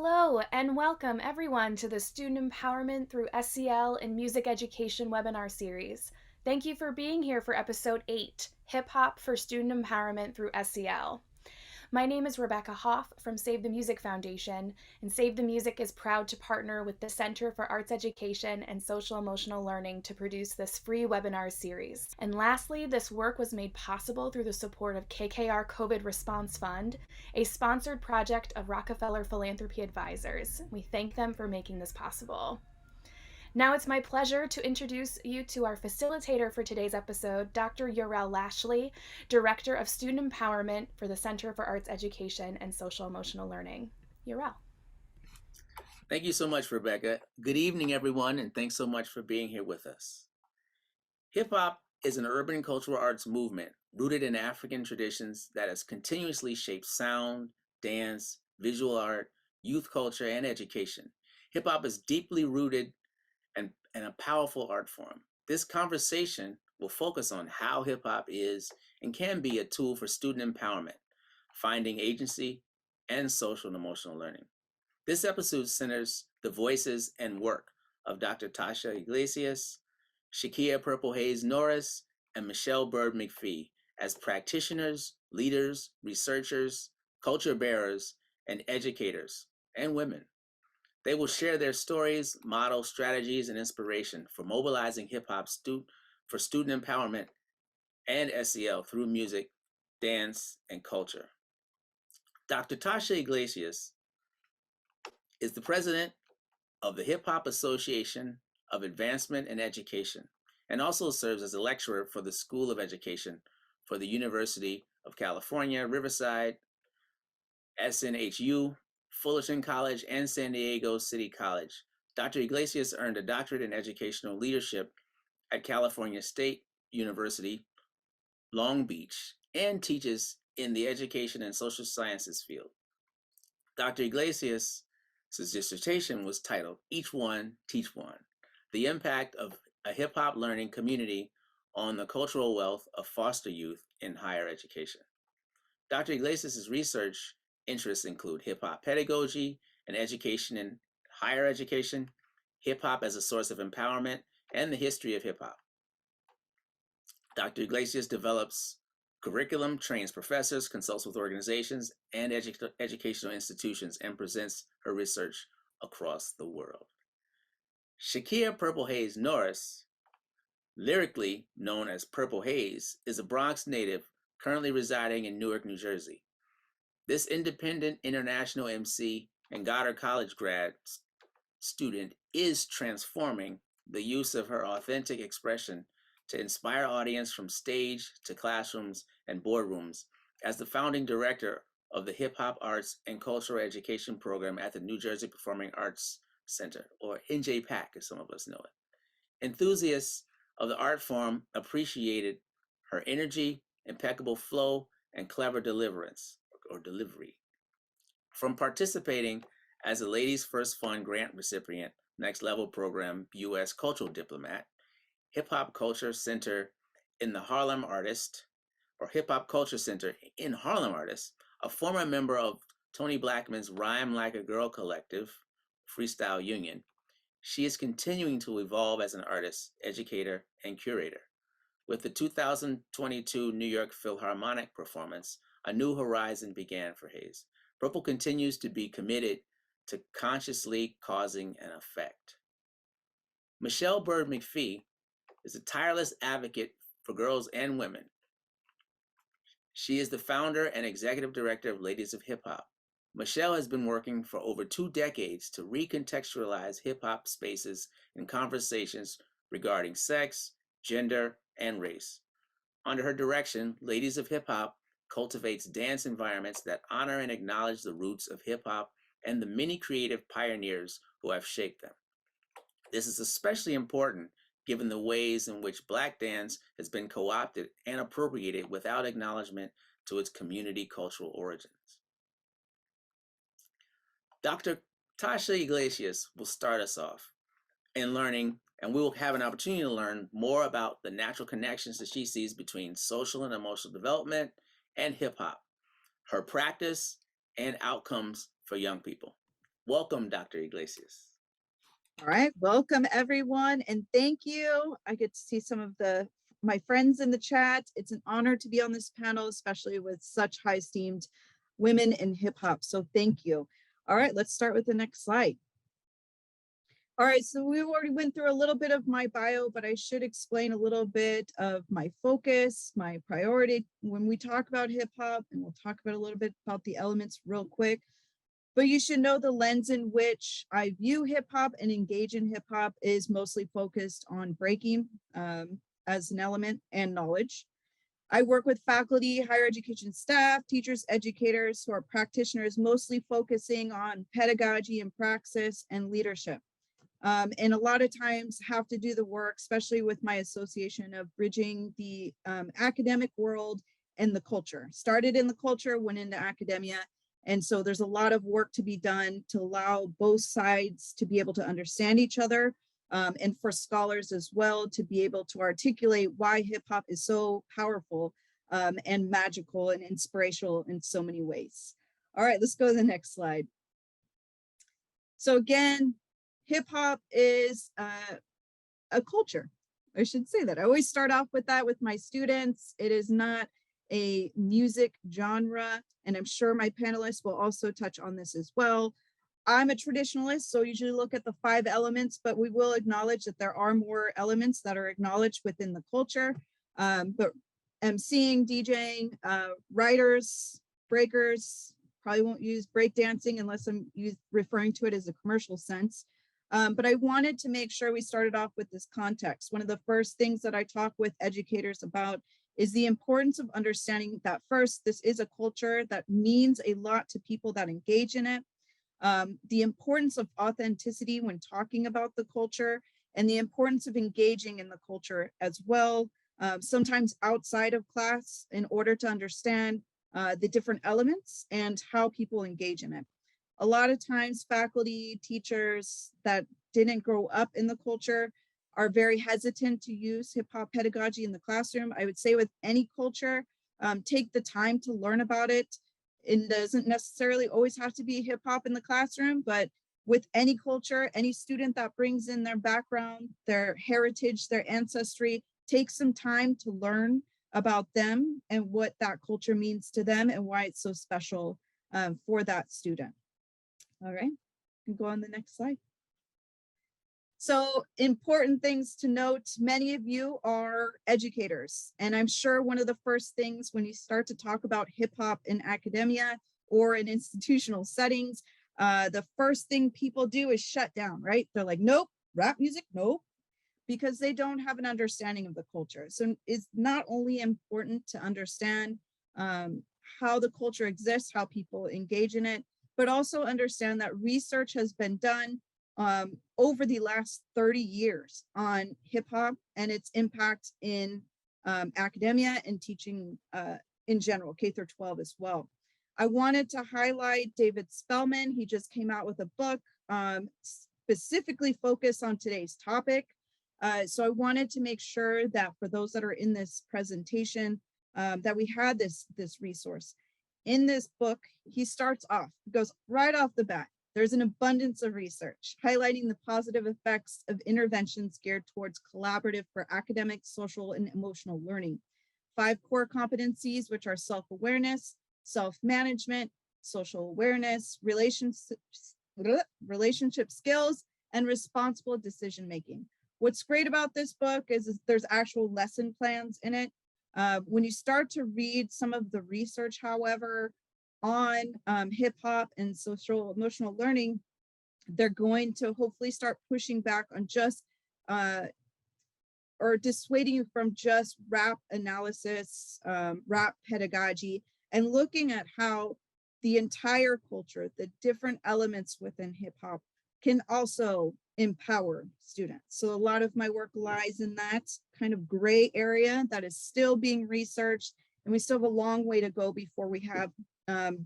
Hello and welcome everyone to the Student Empowerment through SEL in Music Education webinar series. Thank you for being here for episode 8, Hip Hop for Student Empowerment through SEL. My name is Rebecca Hoff from Save the Music Foundation, and Save the Music is proud to partner with the Center for Arts Education and Social Emotional Learning to produce this free webinar series. And lastly, this work was made possible through the support of KKR COVID Response Fund, a sponsored project of Rockefeller Philanthropy Advisors. We thank them for making this possible. Now it's my pleasure to introduce you to our facilitator for today's episode, Dr. Urel Lashley, Director of Student Empowerment for the Center for Arts Education and Social Emotional Learning. Urel. Thank you so much, Rebecca. Good evening, everyone, and thanks so much for being here with us. Hip-hop is an urban cultural arts movement rooted in African traditions that has continuously shaped sound, dance, visual art, youth culture, and education. Hip-hop is deeply rooted and a powerful art form. This conversation will focus on how hip-hop is and can be a tool for student empowerment, finding agency, and social and emotional learning. This episode centers the voices and work of Dr. Tasha Iglesias, Sheikia Purple Haze Norris, and Michele Byrd-McPhee as practitioners, leaders, researchers, culture bearers, and educators, and women. They will share their stories, models, strategies, and inspiration for mobilizing hip-hop for student empowerment and SEL through music, dance, and culture. Dr. Tasha Iglesias is the president of the Hip Hop Association of Advancement and Education and also serves as a lecturer for the School of Education for the University of California, Riverside, SNHU, Fullerton College, and San Diego City College. Dr. Iglesias earned a doctorate in educational leadership at California State University, Long Beach, and teaches in the education and social sciences field. Dr. Iglesias' dissertation was titled Each One, Teach One, the impact of a hip-hop learning community on the cultural wealth of foster youth in higher education. Dr. Iglesias' research interests include hip-hop pedagogy and education in higher education, hip-hop as a source of empowerment, and the history of hip-hop. Dr. Iglesias develops curriculum, trains professors, consults with organizations and educational institutions, and presents her research across the world. Sheikia Purple Haze Norris, lyrically known as Purple Haze, is a Bronx native currently residing in Newark, New Jersey. This independent international MC and Goddard College grad student is transforming the use of her authentic expression to inspire audience from stage to classrooms and boardrooms as the founding director of the Hip Hop Arts and Cultural Education Program at the New Jersey Performing Arts Center, or NJPAC as some of us know it. Enthusiasts of the art form appreciated her energy, impeccable flow, and clever delivery. From participating as a Ladies First Fund grant recipient, Next Level Program U.S. Cultural Diplomat, Hip Hop Culture Center in the Harlem Artist, or Hip Hop Culture Center in Harlem Artist, a former member of Tony Blackman's Rhyme Like a Girl collective, Freestyle Union, she is continuing to evolve as an artist, educator, and curator. With the 2022 New York Philharmonic performance, a new horizon began for Haze. Purple continues to be committed to consciously causing an effect. Michele Byrd-McPhee is a tireless advocate for girls and women. She is the founder and executive director of Ladies of Hip Hop. Michele has been working for over 2 decades to recontextualize hip hop spaces and conversations regarding sex, gender, and race. Under her direction, Ladies of Hip Hop cultivates dance environments that honor and acknowledge the roots of hip hop and the many creative pioneers who have shaped them. This is especially important given the ways in which Black dance has been co-opted and appropriated without acknowledgement to its community cultural origins. Dr. Tasha Iglesias will start us off in learning, and we will have an opportunity to learn more about the natural connections that she sees between social and emotional development and hip hop, her practice, and outcomes for young people. Welcome, Dr. Iglesias. All right, welcome everyone, and thank you. I get to see some of my friends in the chat. It's an honor to be on this panel, especially with such high esteemed women in hip hop. So thank you. All right, let's start with the next slide. All right, so we already went through a little bit of my bio, but I should explain a little bit of my focus, my priority when we talk about hip hop, and we'll talk about a little bit about the elements real quick. But you should know the lens in which I view hip hop and engage in hip hop is mostly focused on breaking as an element and knowledge. I work with faculty, higher education staff, teachers, educators who are practitioners, mostly focusing on pedagogy and praxis and leadership. And a lot of times have to do the work, especially with my association of bridging the academic world and the culture. Started in the culture, went into academia. And so there's a lot of work to be done to allow both sides to be able to understand each other, and for scholars as well to be able to articulate why hip hop is so powerful and magical and inspirational in so many ways. All right, let's go to the next slide. So again, hip hop is a culture. I should say that. I always start off with that with my students. It is not a music genre, and I'm sure my panelists will also touch on this as well. I'm a traditionalist, so usually look at the 5 elements, but we will acknowledge that there are more elements that are acknowledged within the culture. But emceeing, DJing, writers, breakers, probably won't use breakdancing unless I'm referring to it as a commercial sense. But I wanted to make sure we started off with this context. One of the first things that I talk with educators about is the importance of understanding that first, this is a culture that means a lot to people that engage in it. The importance of authenticity when talking about the culture, and the importance of engaging in the culture as well, sometimes outside of class, in order to understand the different elements and how people engage in it. A lot of times faculty, teachers that didn't grow up in the culture are very hesitant to use hip hop pedagogy in the classroom. I would say with any culture, take the time to learn about it. It doesn't necessarily always have to be hip hop in the classroom, but with any culture, any student that brings in their background, their heritage, their ancestry, take some time to learn about them and what that culture means to them and why it's so special for that student. All right, you can go on the next slide. So important things to note, many of you are educators, and I'm sure one of the first things when you start to talk about hip hop in academia or in institutional settings, the first thing people do is shut down, right? They're like, nope, rap music, nope, because they don't have an understanding of the culture. So it's not only important to understand how the culture exists, how people engage in it, but also understand that research has been done over the last 30 years on hip hop and its impact in academia and teaching in general, K through 12 as well. I wanted to highlight David Spellman. He just came out with a book specifically focused on today's topic. So I wanted to make sure that for those that are in this presentation, that we had this resource. In this book, he starts off, goes right off the bat. There's an abundance of research highlighting the positive effects of interventions geared towards collaborative for academic, social, and emotional learning. 5 core competencies, which are self-awareness, self-management, social awareness, relationship skills, and responsible decision-making. What's great about this book is there's actual lesson plans in it. When you start to read some of the research, however, on hip hop and social emotional learning, they're going to hopefully start pushing back on just or dissuading you from just rap analysis, rap pedagogy, and looking at how the entire culture, the different elements within hip hop can also empower students. So a lot of my work lies in that kind of gray area that is still being researched, and we still have a long way to go before we have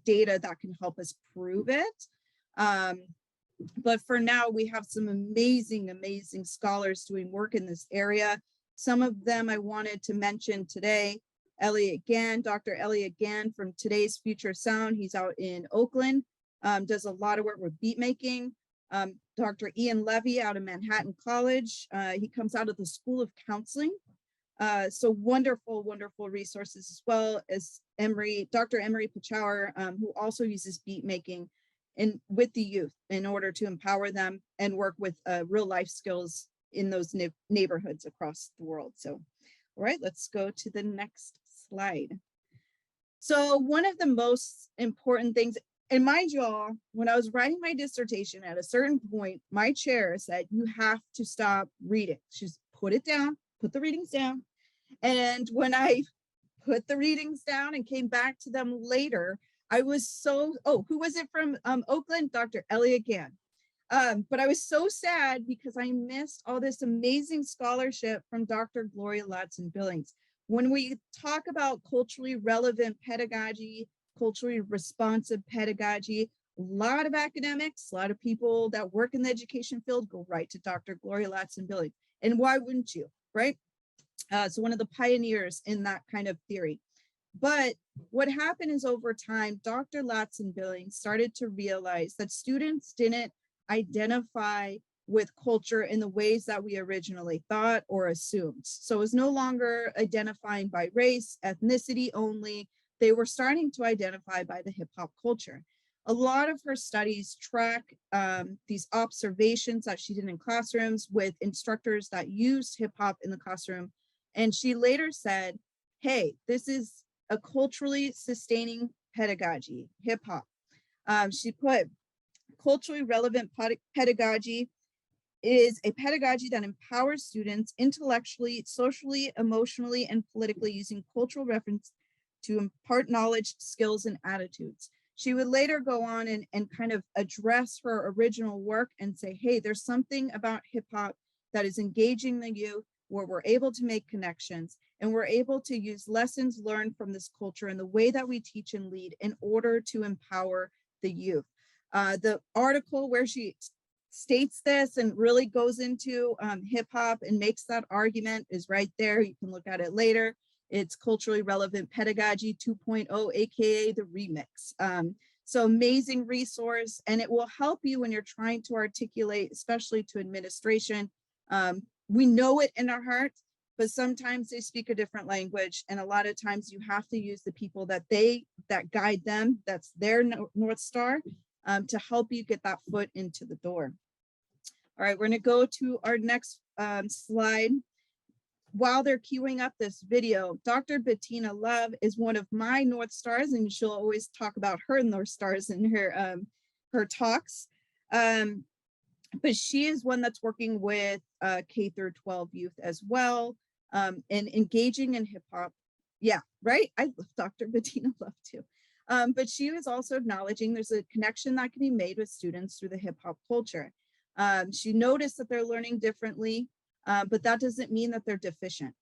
data that can help us prove it. But for now, we have some amazing, amazing scholars doing work in this area. Some of them I wanted to mention today. Elliot Gann, Dr. Elliot Gann from Today's Future Sound. He's out in Oakland. does a lot of work with beat making. Dr. Ian Levy out of Manhattan College. He comes out of the School of Counseling. So wonderful, wonderful resources, as well as Dr. Emery Pachauer, who also uses beat making with the youth in order to empower them and work with real life skills in those neighborhoods across the world. So, all right, let's go to the next slide. So one of the most important things, and mind you all, when I was writing my dissertation, at a certain point, my chair said, you have to stop reading. She's put it down, put the readings down. And when I put the readings down and came back to them later, I was so, who was it from Oakland? Dr. Elliot Gann. But I was so sad because I missed all this amazing scholarship from Dr. Gloria Ladson-Billings. When we talk about culturally relevant pedagogy, culturally responsive pedagogy, a lot of academics, a lot of people that work in the education field go right to Dr. Gloria Ladson-Billings. And why wouldn't you, right? So one of the pioneers in that kind of theory. But what happened is, over time, Dr. Ladson-Billings started to realize that students didn't identify with culture in the ways that we originally thought or assumed. So it was no longer identifying by race, ethnicity only. They were starting to identify by the hip hop culture. A lot of her studies track these observations that she did in classrooms with instructors that used hip hop in the classroom. And she later said, hey, this is a culturally sustaining pedagogy, hip hop. She put culturally relevant pedagogy is a pedagogy that empowers students intellectually, socially, emotionally, and politically, using cultural reference to impart knowledge, skills, and attitudes. She would later go on and kind of address her original work and say, hey, there's something about hip hop that is engaging the youth, where we're able to make connections and we're able to use lessons learned from this culture and the way that we teach and lead in order to empower the youth. The article where she states this and really goes into hip hop and makes that argument is right there. You can look at it later. It's Culturally Relevant Pedagogy 2.0, AKA the remix. So amazing resource, and it will help you when you're trying to articulate, especially to administration. We know it in our hearts, but sometimes they speak a different language. And a lot of times you have to use the people that guide them, that's their North Star, to help you get that foot into the door. All right, we're gonna go to our next slide. While they're queuing up this video, Dr. Bettina Love is one of my North Stars, and she'll always talk about her North Stars in her talks. But she is one that's working with K through 12 youth as well, and engaging in hip hop. Yeah, right? I love Dr. Bettina Love too. But she was also acknowledging there's a connection that can be made with students through the hip hop culture. She noticed that they're learning differently, but that doesn't mean that they're deficient.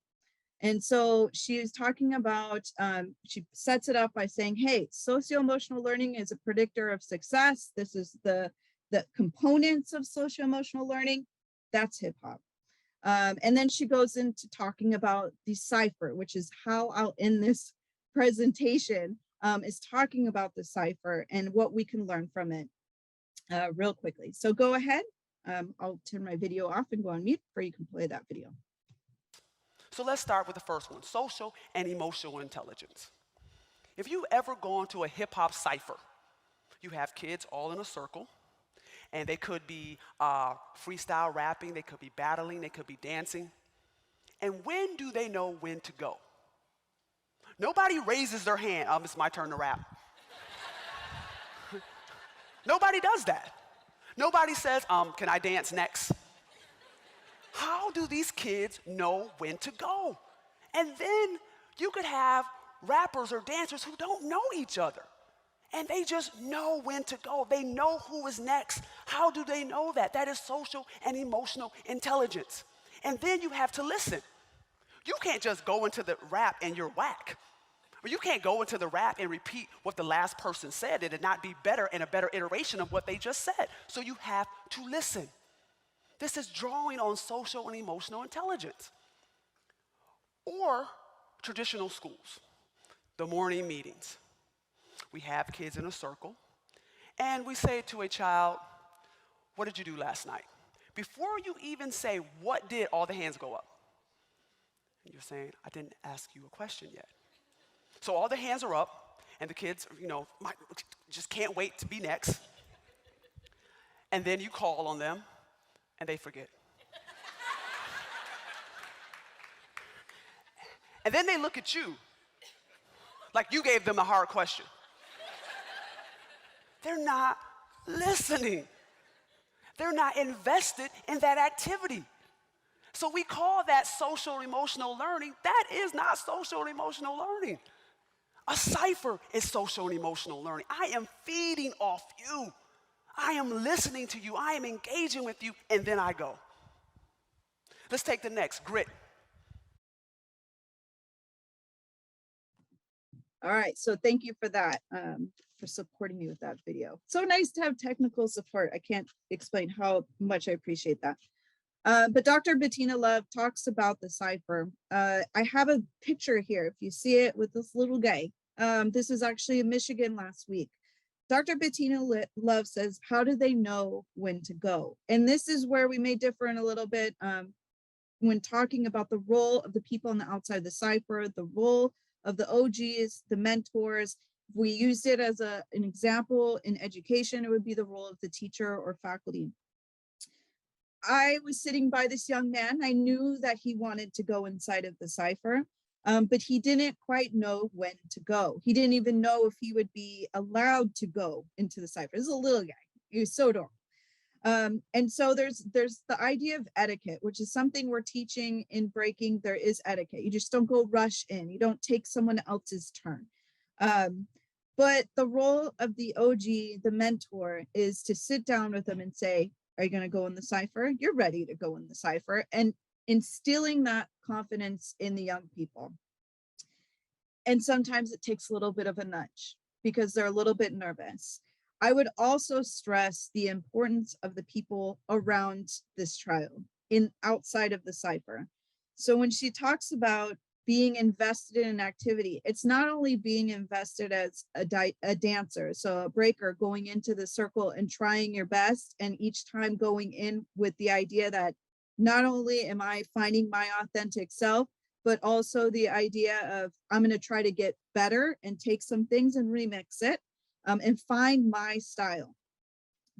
And so she is talking about, she sets it up by saying, hey, socio-emotional learning is a predictor of success. This is the components of socio-emotional learning. That's hip hop. And then she goes into talking about the cipher, which is how I'll end this presentation, is talking about the cipher and what we can learn from it real quickly. So go ahead. I'll turn my video off and go on mute before you can play that video. So let's start with the first one, social and emotional intelligence. If you've ever gone to a hip hop cipher, you have kids all in a circle, and they could be freestyle rapping, they could be battling, they could be dancing. And when do they know when to go? Nobody raises their hand, it's my turn to rap. Nobody does that. Nobody says, can I dance next? How do these kids know when to go? And then you could have rappers or dancers who don't know each other, and they just know when to go. They know who is next. How do they know that? That is social and emotional intelligence. And then you have to listen. You can't just go into the rap and you're whack. Or you can't go into the rap and repeat what the last person said. It would not be better and a better iteration of what they just said. So you have to listen. This is drawing on social and emotional intelligence. Or traditional schools, the morning meetings. We have kids in a circle, And we say to a child, what did you do last night? Before you even say, what did, all the hands go up. And you're saying, I didn't ask you a question yet. So all the hands are up, and the kids, just can't wait to be next. And then you call on them, and they forget. And then they look at you like you gave them a hard question. They're not listening. They're not invested in that activity. So we call that social emotional learning. That is not social emotional learning. A cipher is social and emotional learning. I am feeding off you. I am listening to you. I am engaging with you, and then I go. Let's take the next, grit. All right, so thank you for that, for supporting me with that video. So nice to have technical support. I can't explain how much I appreciate that. But Dr. Bettina Love talks about the cipher. I have a picture here, if you see it, with this little guy. This is actually in Michigan last week. Dr. Bettina Love says, how do they know when to go? And this is where we may differ in a little bit when talking about the role of the people on the outside of the cipher, the role of the OGs, the mentors. If we used it as an example in education, it would be the role of the teacher or faculty. I was sitting by this young man. I knew that he wanted to go inside of the cipher, but he didn't quite know when to go. He didn't even know if he would be allowed to go into the cipher. This is a little guy. He was so adorable. And so there's the idea of etiquette, which is something we're teaching in breaking. There is etiquette. You just don't go rush in. You don't take someone else's turn. But the role of the OG, the mentor, is to sit down with them and say, are you going to go in the cipher? You're ready to go in the cipher, and instilling that confidence in the young people. And sometimes it takes a little bit of a nudge because they're a little bit nervous. I would also stress the importance of the people around this child outside of the cipher. So when she talks about being invested in an activity, it's not only being invested as a dancer, so a breaker going into the circle and trying your best, and each time going in with the idea that not only am I finding my authentic self, but also the idea of I'm going to try to get better and take some things and remix it and find my style.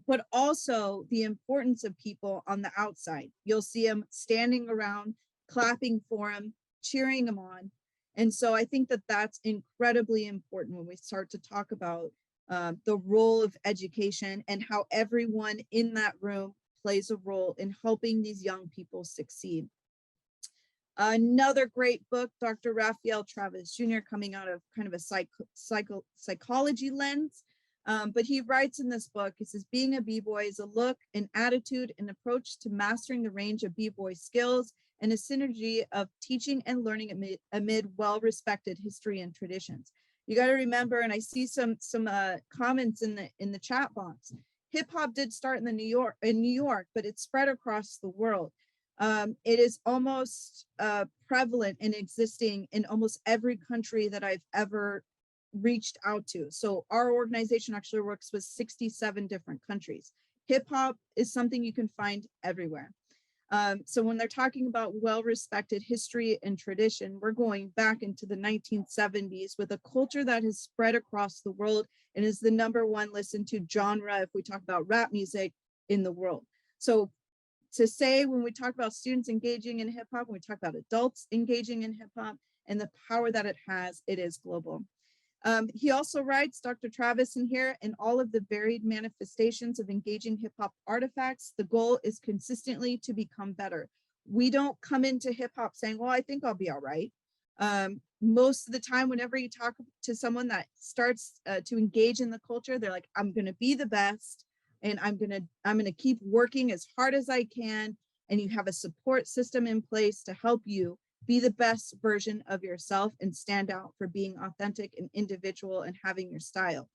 But also the importance of people on the outside. You'll see them standing around, clapping for him, cheering him on. And so I think that that's incredibly important when we start to talk about the role of education and how everyone in that room plays a role in helping these young people succeed. Another great book, Dr. Raphael Travis Jr., coming out of kind of a psychology lens. But he writes in this book, he says, being a b-boy is a look, an attitude, an approach to mastering the range of b-boy skills and a synergy of teaching and learning amid well-respected history and traditions. You got to remember, and I see some comments in the chat box. Hip hop did start in New York, but it spread across the world. It is almost prevalent and existing in almost every country that I've ever reached out to. So our organization actually works with 67 different countries. Hip hop is something you can find everywhere. So when they're talking about well-respected history and tradition, we're going back into the 1970s with a culture that has spread across the world and is the #1 listened to genre, if we talk about rap music, in the world. So to say, when we talk about students engaging in hip hop, when we talk about adults engaging in hip hop and the power that it has, it is global. He also writes, Dr. Travis in here, in all of the varied manifestations of engaging hip hop artifacts, the goal is consistently to become better. We don't come into hip hop saying, well, I think I'll be all right. Most of the time, whenever you talk to someone that starts to engage in the culture, they're like, I'm going to be the best. And I'm gonna keep working as hard as I can. And you have a support system in place to help you be the best version of yourself and stand out for being authentic and individual and having your style.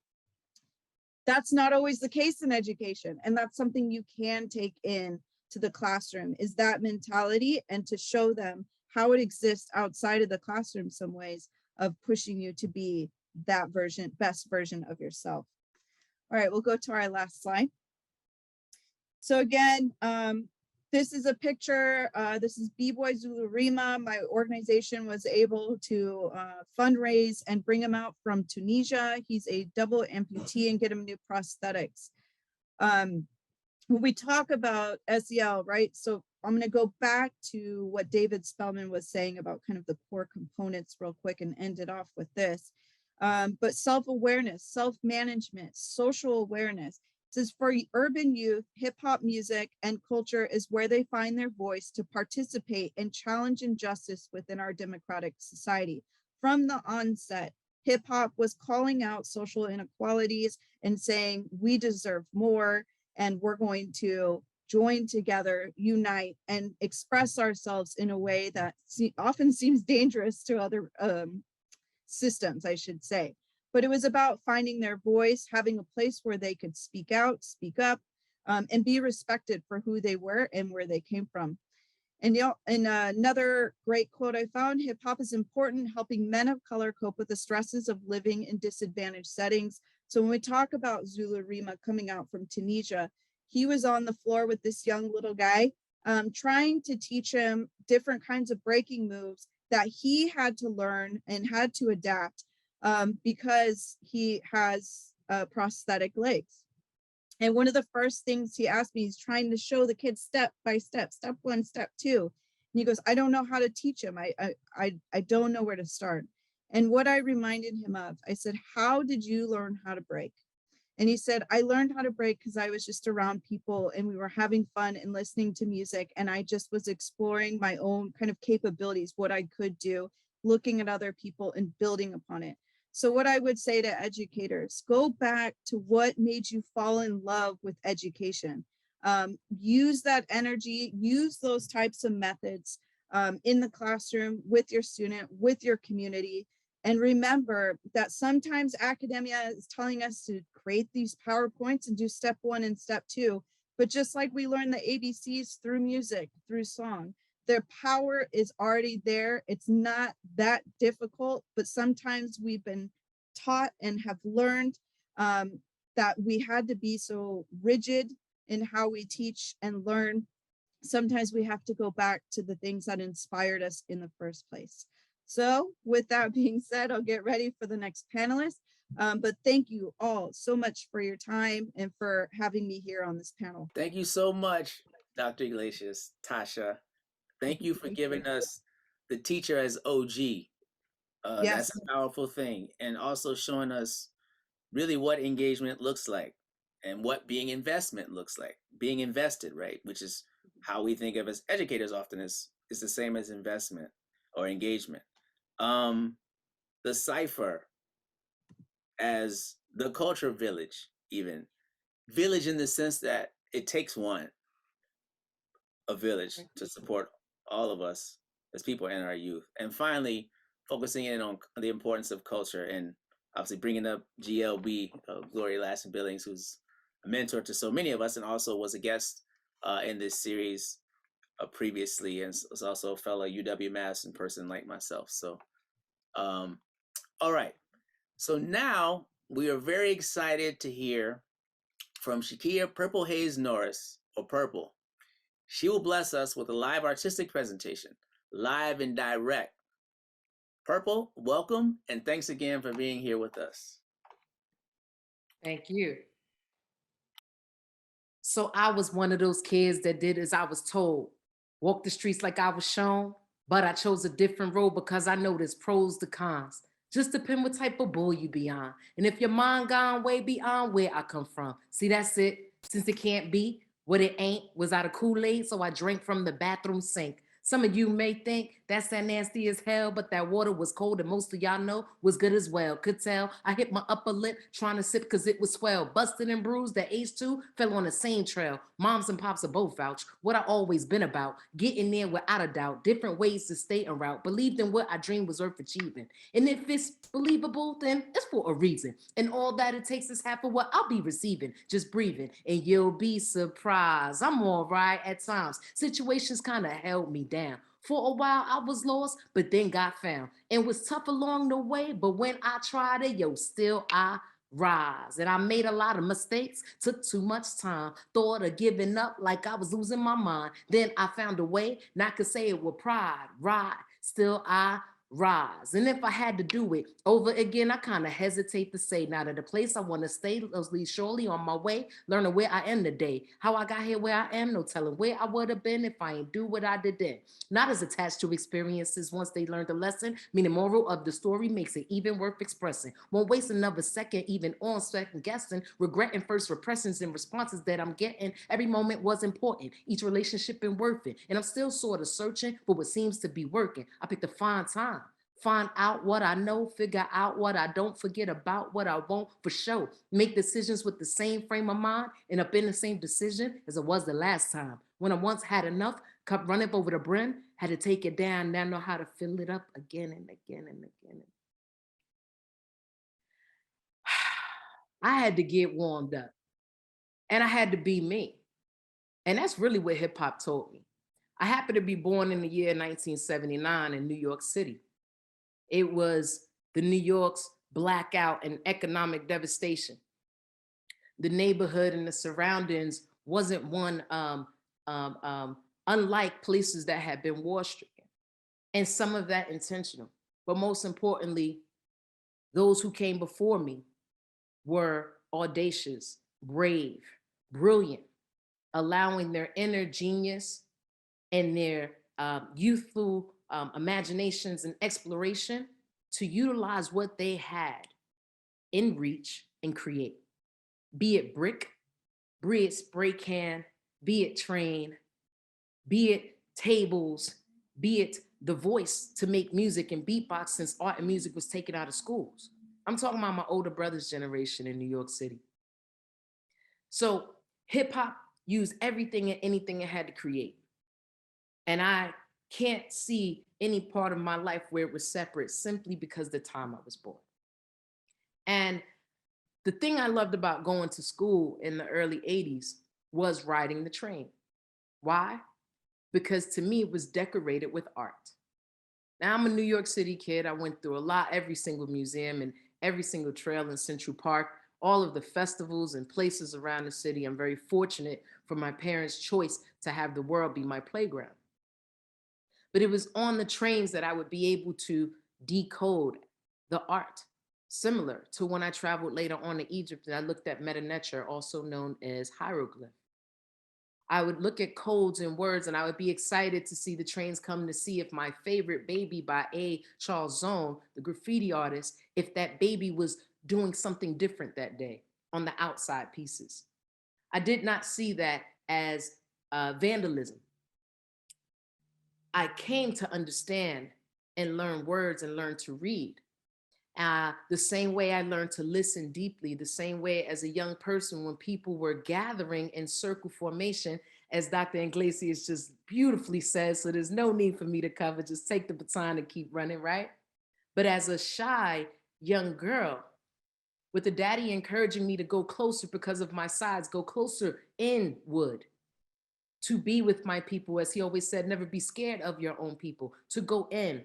That's not always the case in education. And that's something you can take in to the classroom, is that mentality, and to show them how it exists outside of the classroom, some ways of pushing you to be that best version of yourself. All right, we'll go to our last slide. So again, this is a picture. This is B-Boy Zulurima. My organization was able to fundraise and bring him out from Tunisia. He's a double amputee and get him new prosthetics. When we talk about SEL, right? So I'm going to go back to what David Spellman was saying about kind of the core components real quick and end it off with this. But self-awareness, self-management, social awareness. It says for urban youth, hip hop music and culture is where they find their voice to participate and challenge injustice within our democratic society. From the onset, hip hop was calling out social inequalities and saying we deserve more and we're going to join together, unite, and express ourselves in a way that often seems dangerous to other systems, I should say. But it was about finding their voice, having a place where they could speak out, speak up, and be respected for who they were and where they came from. And another great quote I found, hip hop is important, helping men of color cope with the stresses of living in disadvantaged settings. So when we talk about Zulurima coming out from Tunisia, he was on the floor with this young little guy, trying to teach him different kinds of breaking moves that he had to learn and had to adapt because he has prosthetic legs. And one of the first things he asked me, he's trying to show the kids step by step, step one, step two. And he goes, I don't know how to teach him. I don't know where to start. And what I reminded him of, I said, how did you learn how to break? And he said, I learned how to break because I was just around people and we were having fun and listening to music. And I just was exploring my own kind of capabilities, what I could do, looking at other people and building upon it. So what I would say to educators, go back to what made you fall in love with education. Use that energy, use those types of methods in the classroom with your student, with your community. And remember that sometimes academia is telling us to create these PowerPoints and do step one and step two. But just like we learn the ABCs through music, through song, their power is already there. It's not that difficult, but sometimes we've been taught and have learned that we had to be so rigid in how we teach and learn. Sometimes we have to go back to the things that inspired us in the first place. So with that being said, I'll get ready for the next panelist. But thank you all so much for your time and for having me here on this panel. Thank you so much, Dr. Iglesias, Tasha. Thank you for giving us the teacher as OG. Yes. That's a powerful thing. And also showing us really what engagement looks like and what being investment looks like, being invested, right? Which is how we think of as educators often is the same as investment or engagement. The cipher as the culture village, even village in the sense that it takes one, a village to support all of us as people in our youth. And finally, focusing in on the importance of culture and obviously bringing up GLB, Gloria Lashley Billings, who's a mentor to so many of us and also was a guest in this series previously and was also a fellow UW-Madison person like myself. So, all right. So now we are very excited to hear from Sheikia Purple Haze Norris, or Purple. She will bless us with a live artistic presentation, live and direct. Purple, welcome, and thanks again for being here with us. Thank you. So I was one of those kids that did as I was told, walk the streets like I was shown, but I chose a different road because I know there's pros to cons. Just depend what type of bull you be on. And if your mind gone way beyond where I come from, see, that's it. Since it can't be what it ain't, was out of Kool-Aid, so I drank from the bathroom sink. Some of you may think that's that nasty as hell, but that water was cold and most of y'all know was good as well. Could tell I hit my upper lip trying to sip because it was swell. Busted and bruised, that H2 fell on the same trail. Moms and pops are both vouch. What I always been about, getting there without a doubt. Different ways to stay en route. Believed in what I dreamed was worth achieving. And if it's believable, then it's for a reason. And all that it takes is half of what I'll be receiving. Just breathing and you'll be surprised. I'm all right at times. Situations kind of held me down. For a while, I was lost, but then got found. And was tough along the way, but when I tried it, still I rise. And I made a lot of mistakes, took too much time, thought of giving up like I was losing my mind. Then I found a way, not to say it with pride, ride, still I rise. And if I had to do it over again, I kind of hesitate to say, now to the place I want to stay, surely on my way, learning where I am today. How I got here where I am, no telling where I would have been if I ain't do what I did then. Not as attached to experiences once they learned the lesson, meaning moral of the story makes it even worth expressing. Won't waste another second even on second guessing, regretting first repressions and responses that I'm getting. Every moment was important, each relationship been worth it. And I'm still sort of searching for what seems to be working. I picked a fine time. Find out what I know, figure out what I don't, forget about what I won't for sure. Make decisions with the same frame of mind and up in the same decision as it was the last time. When I once had enough, cup running over the brim, had to take it down, now know how to fill it up again and again and again. I had to get warmed up and I had to be me. And that's really what hip hop taught me. I happened to be born in the year 1979 in New York City. It was the New York's blackout and economic devastation. The neighborhood and the surroundings wasn't one unlike places that had been war-stricken. And some of that intentional. But most importantly, those who came before me were audacious, brave, brilliant, allowing their inner genius and their youthful imaginations and exploration to utilize what they had in reach and create. Be it brick, be it spray can, be it train, be it tables, be it the voice to make music and beatbox since art and music was taken out of schools. I'm talking about my older brother's generation in New York City. So hip hop used everything and anything it had to create. And I can't see any part of my life where it was separate simply because the time I was born. And the thing I loved about going to school in the early 80s was riding the train. Why? Because to me, it was decorated with art. Now I'm a New York City kid. I went through a lot, every single museum and every single trail in Central Park, all of the festivals and places around the city. I'm very fortunate for my parents' choice to have the world be my playground. But it was on the trains that I would be able to decode the art, similar to when I traveled later on to Egypt and I looked at Meta-Neter, also known as hieroglyph. I would look at codes and words and I would be excited to see the trains come to see if my favorite baby by A. Charles Zone, the graffiti artist, if that baby was doing something different that day on the outside pieces. I did not see that as vandalism. I came to understand and learn words and learn to read. The same way I learned to listen deeply, the same way as a young person when people were gathering in circle formation, as Dr. Iglesias just beautifully says, so there's no need for me to cover, just take the baton and keep running, right? But as a shy young girl, with the daddy encouraging me to go closer because of my size, go closer inward, to be with my people, as he always said, never be scared of your own people, to go in.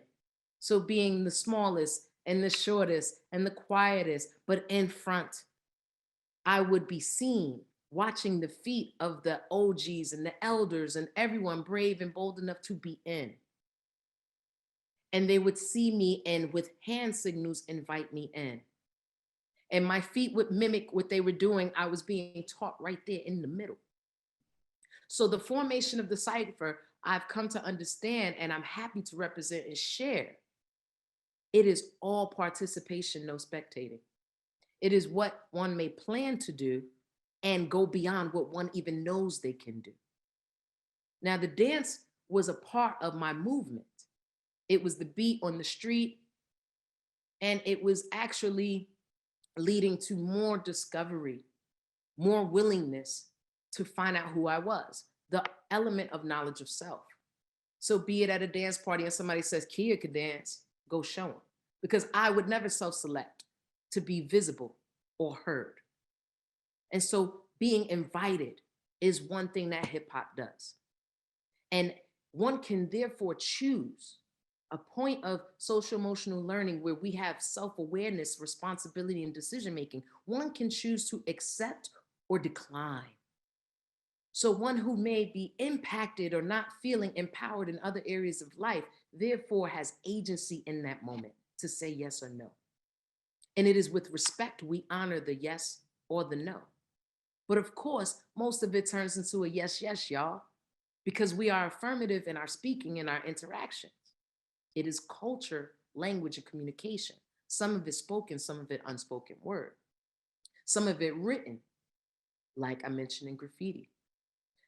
So being the smallest and the shortest and the quietest, but in front, I would be seen watching the feet of the OGs and the elders and everyone brave and bold enough to be in. And they would see me and with hand signals invite me in. And my feet would mimic what they were doing. I was being taught right there in the middle. So the formation of the cipher, I've come to understand, and I'm happy to represent and share. It is all participation, no spectating. It is what one may plan to do and go beyond what one even knows they can do. Now, the dance was a part of my movement. It was the beat on the street, and it was actually leading to more discovery, more willingness to find out who I was, the element of knowledge of self. So be it at a dance party and somebody says, Kia could dance, go show them. Because I would never self-select to be visible or heard. And so being invited is one thing that hip hop does. And one can therefore choose a point of social emotional learning where we have self-awareness, responsibility, and decision-making, one can choose to accept or decline. So one who may be impacted or not feeling empowered in other areas of life, therefore has agency in that moment to say yes or no. And it is with respect we honor the yes or the no. But of course, most of it turns into a yes, yes, y'all, because we are affirmative in our speaking and our interactions. It is culture, language, and communication. Some of it spoken, some of it unspoken word. Some of it written, like I mentioned in graffiti.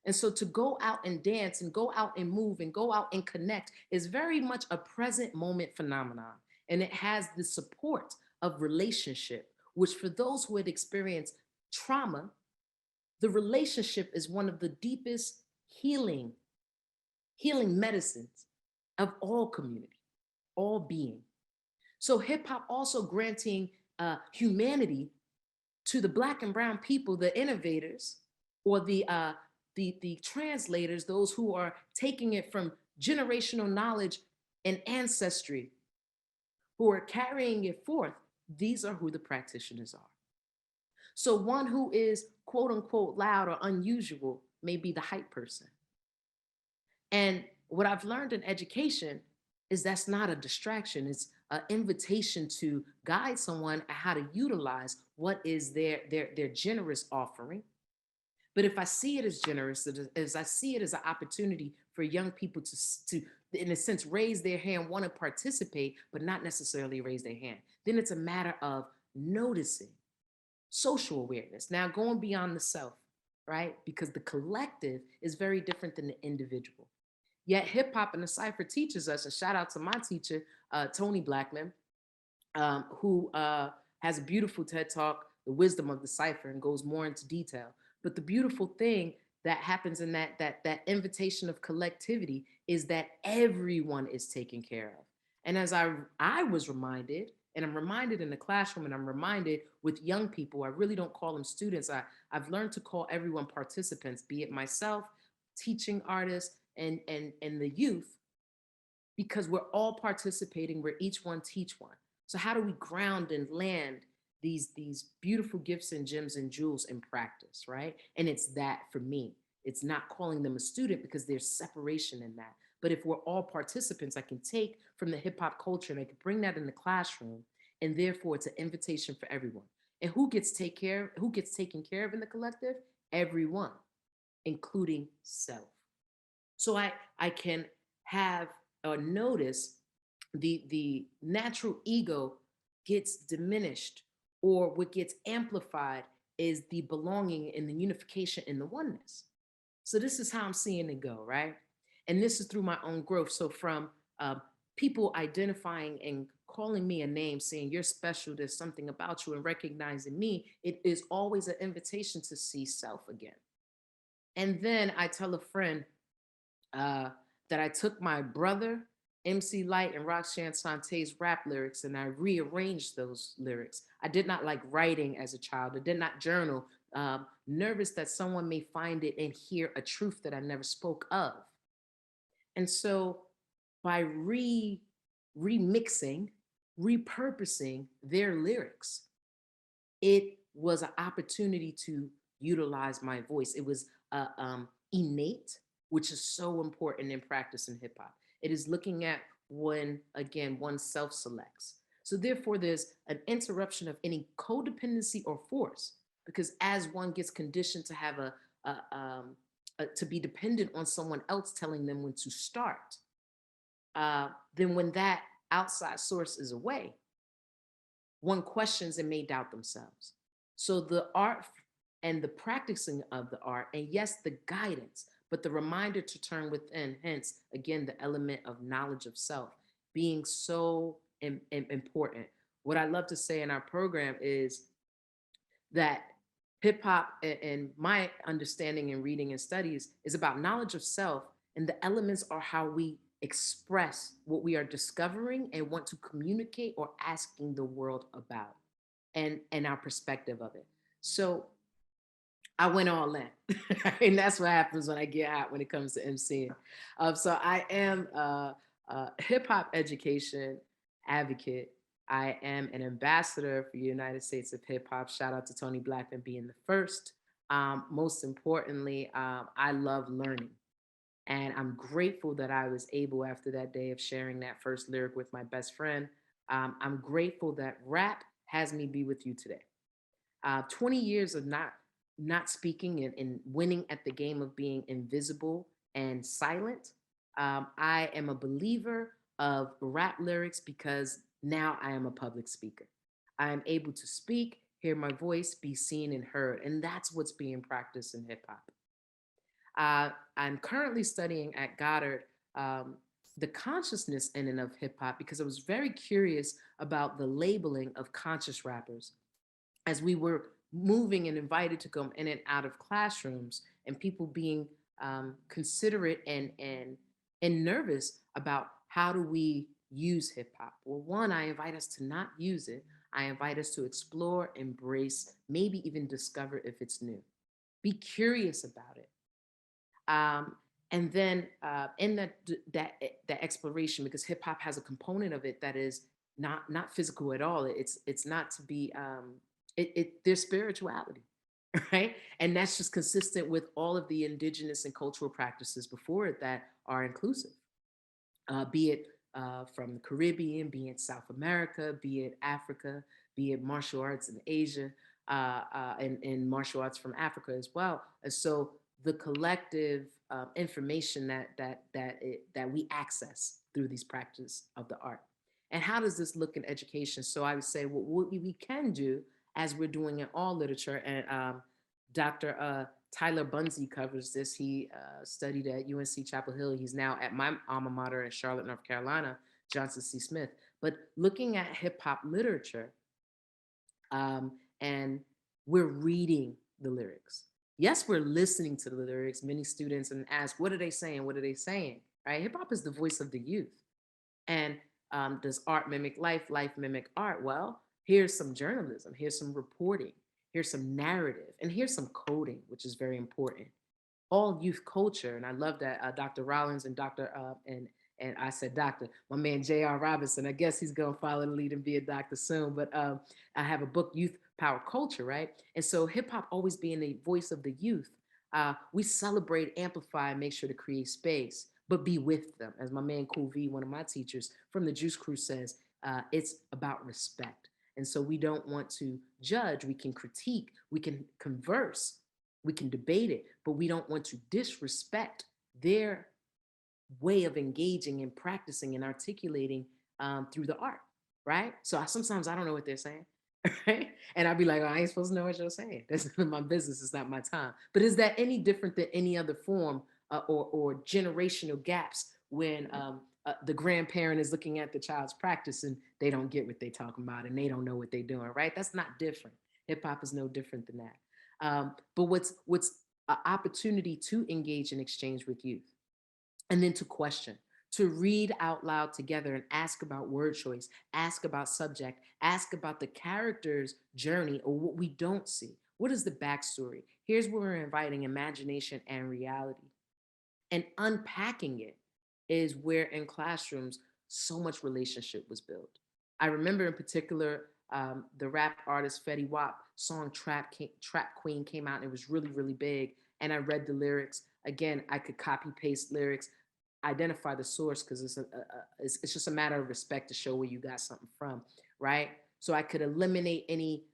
And so to go out and dance and go out and move and go out and connect is very much a present moment phenomenon. And it has the support of relationship, which for those who had experienced trauma, the relationship is one of the deepest healing medicines of all community, all being. So hip hop also granting humanity to the Black and brown people, the innovators, or the translators, those who are taking it from generational knowledge and ancestry, who are carrying it forth. These are who the practitioners are. So one who is quote unquote loud or unusual may be the hype person. And what I've learned in education is that's not a distraction. It's an invitation to guide someone how to utilize what is their generous offering. But if I see it as generous, as I see it as an opportunity for young people to, in a sense, raise their hand, want to participate, but not necessarily raise their hand, then it's a matter of noticing social awareness. Now going beyond the self, right? Because the collective is very different than the individual. Yet hip hop and the cipher teaches us, and shout out to my teacher, Tony Blackman, who has a beautiful TED Talk, The Wisdom of the Cipher, and goes more into detail. But the beautiful thing that happens in that invitation of collectivity is that everyone is taken care of. And as I was reminded, and I'm reminded in the classroom, and I'm reminded with young people, I really don't call them students. I've learned to call everyone participants, be it myself, teaching artists, and the youth, because we're all participating, where each one teach one. So how do we ground and land these beautiful gifts and gems and jewels in practice, right? And it's that for me. It's not calling them a student because there's separation in that. But if we're all participants, I can take from the hip hop culture and I can bring that in the classroom, and therefore it's an invitation for everyone. And who gets taken care of in the collective? Everyone, including self. So I can have or notice the natural ego gets diminished, or what gets amplified is the belonging and the unification in the oneness. So this is how I'm seeing it go, right? And this is through my own growth. So from people identifying and calling me a name, saying you're special, there's something about you, and recognizing me, it is always an invitation to see self again. And then I tell a friend that I took my brother, MC Light, and Roxanne Sante's rap lyrics, and I rearranged those lyrics. I did not like writing as a child. I did not journal, nervous that someone may find it and hear a truth that I never spoke of. And so by remixing, repurposing their lyrics, it was an opportunity to utilize my voice. It was innate, which is so important in practice in hip hop. It is looking at when, again, one self-selects. So therefore, there's an interruption of any codependency or force, because as one gets conditioned to have to be dependent on someone else telling them when to start, then when that outside source is away, one questions and may doubt themselves. So the art and the practicing of the art, and yes, the guidance, but the reminder to turn within, hence, again, the element of knowledge of self being so important. What I love to say in our program is that hip hop, and my understanding and reading and studies, is about knowledge of self, and the elements are how we express what we are discovering and want to communicate or asking the world about, and our perspective of it. So I went all in, and that's what happens when I get hot when it comes to MCing. So I am hip hop education advocate. I am an ambassador for the United States of Hip Hop. Shout out to Tony Blackman being the first. Most importantly, I love learning. And I'm grateful that I was able, after that day of sharing that first lyric with my best friend, I'm grateful that rap has me be with you today. 20 years of not speaking and winning at the game of being invisible and silent. I am a believer of rap lyrics because now I am a public speaker. I am able to speak, hear my voice, be seen and heard, and that's what's being practiced in hip hop. I'm currently studying at Goddard the consciousness in and of hip hop because I was very curious about the labeling of conscious rappers as we were moving and invited to come in and out of classrooms and people being considerate and nervous about how do we use hip hop. Well, one, I invite us to not use it. I invite us to explore, embrace, maybe even discover if it's new. Be curious about it. And then in that exploration, because hip hop has a component of it that is not physical at all. It's not to be there's spirituality, right? And that's just consistent with all of the indigenous and cultural practices before it that are inclusive, be it from the Caribbean, be it South America, be it Africa, be it martial arts in Asia, and martial arts from Africa as well. And so the collective information that we access through these practices of the art. And how does this look in education? So I would say what we can do, as we're doing in all literature, and Dr. Tyler Bunzy covers this. He studied at UNC Chapel Hill. He's now at my alma mater in Charlotte, North Carolina, Johnson C. Smith. But looking at hip hop literature, and we're reading the lyrics. Yes, we're listening to the lyrics. Many students and ask, what are they saying? What are they saying? Right? Hip hop is the voice of the youth. And does art mimic life? Life mimic art? Well, here's some journalism. Here's some reporting. Here's some narrative. And here's some coding, which is very important. All youth culture. And I love that Dr. Rollins and Dr. And I said, Doctor, my man J.R. Robinson, I guess he's going to follow the lead and be a doctor soon. But I have a book, Youth Power Culture, right? And so hip hop always being the voice of the youth, we celebrate, amplify, and make sure to create space, but be with them. As my man Cool V, one of my teachers from the Juice Crew says, it's about respect. And so we don't want to judge, we can critique, we can converse, we can debate it, but we don't want to disrespect their way of engaging and practicing and articulating through the art, right? So sometimes I don't know what they're saying, right? And I'd be like, oh, I ain't supposed to know what you're saying. That's none of my business. It's not my time. But is that any different than any other form or generational gaps when the grandparent is looking at the child's practice and they don't get what they're talking about and they don't know what they're doing, right? That's not different. Hip hop is no different than that. But what's an opportunity to engage and exchange with youth, and then to question, to read out loud together and ask about word choice, ask about subject, ask about the character's journey or what we don't see. What is the backstory? Here's where we're inviting imagination and reality. And unpacking it is where in classrooms so much relationship was built. I remember in particular, the rap artist Fetty Wap song Trap Queen came out and it was really, really big. And I read the lyrics. Again, I could copy paste lyrics, identify the source because it's just a matter of respect to show where you got something from, right? So I could eliminate any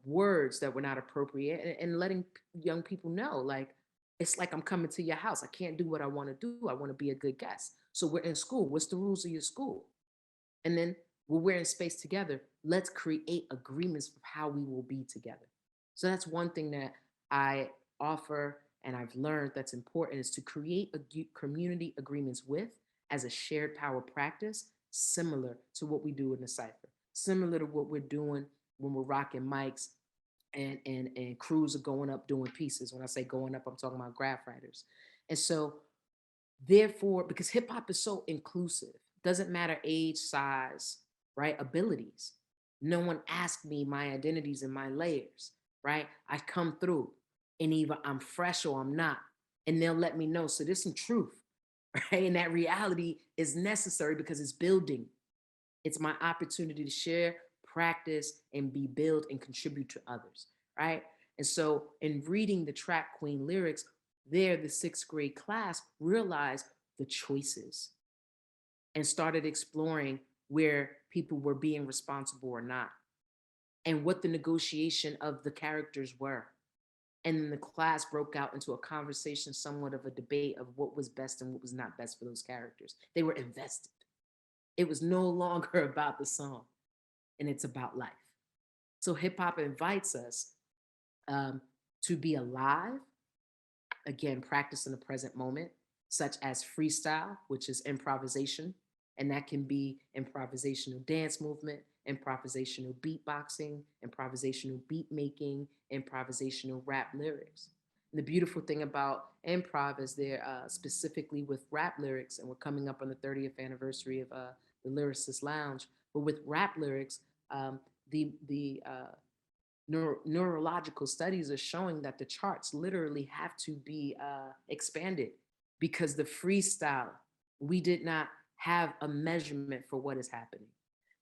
words that were not appropriate and letting young people know, like, it's like I'm coming to your house. I can't do what I want to do. I want to be a good guest. So we're in school. What's the rules of your school? And then when we're in space together, let's create agreements of how we will be together. So that's one thing that I offer and I've learned that's important is to create community agreements with as a shared power practice, similar to what we do in the cipher, similar to what we're doing when we're rocking mics and crews are going up doing pieces. When I say going up, I'm talking about graph writers. And so therefore, because hip hop is so inclusive, doesn't matter age, size, right? Abilities. No one asked me my identities and my layers, right? I come through and either I'm fresh or I'm not. And they'll let me know. So there's some truth, right? And that reality is necessary because it's building. It's my opportunity to share, practice, and be built and contribute to others, right? And so in reading the Track Queen lyrics, there, the 6th grade class realized the choices and started exploring where people were being responsible or not, and what the negotiation of the characters were. And then the class broke out into a conversation, somewhat of a debate of what was best and what was not best for those characters. They were invested. It was no longer about the song, and it's about life. So hip hop invites us to be alive, again, practice in the present moment, such as freestyle, which is improvisation. And that can be improvisational dance movement, improvisational beatboxing, improvisational beat making, improvisational rap lyrics. And the beautiful thing about improv is they're specifically with rap lyrics, and we're coming up on the 30th anniversary of the Lyricist Lounge. But with rap lyrics, the neurological studies are showing that the charts literally have to be expanded, because the freestyle, we did not have a measurement for what is happening.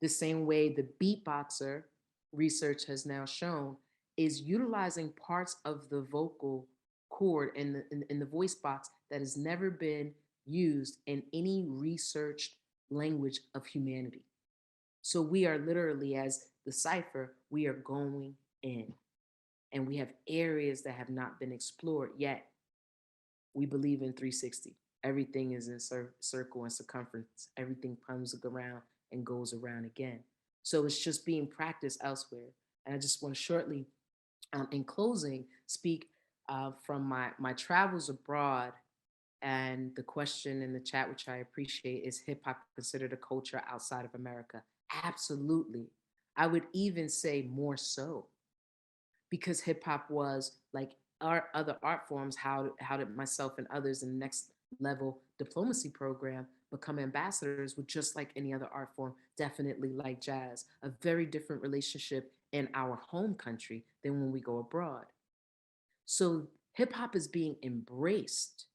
The same way the beatboxer, research has now shown, is utilizing parts of the vocal cord in the voice box that has never been used in any researched language of humanity. So we are literally, as the cipher, we are going in, and we have areas that have not been explored yet. We believe in 360. Everything is in circle and circumference. Everything comes around and goes around again. So it's just being practiced elsewhere. And I just want to shortly, in closing, speak from my travels abroad. And the question in the chat, which I appreciate, is hip hop considered a culture outside of America? Absolutely. I would even say more so, because hip hop was like our other art forms. How did myself and others in the next level diplomacy program become ambassadors? With just like any other art form, definitely like jazz, a very different relationship in our home country than when we go abroad. So hip hop is being embraced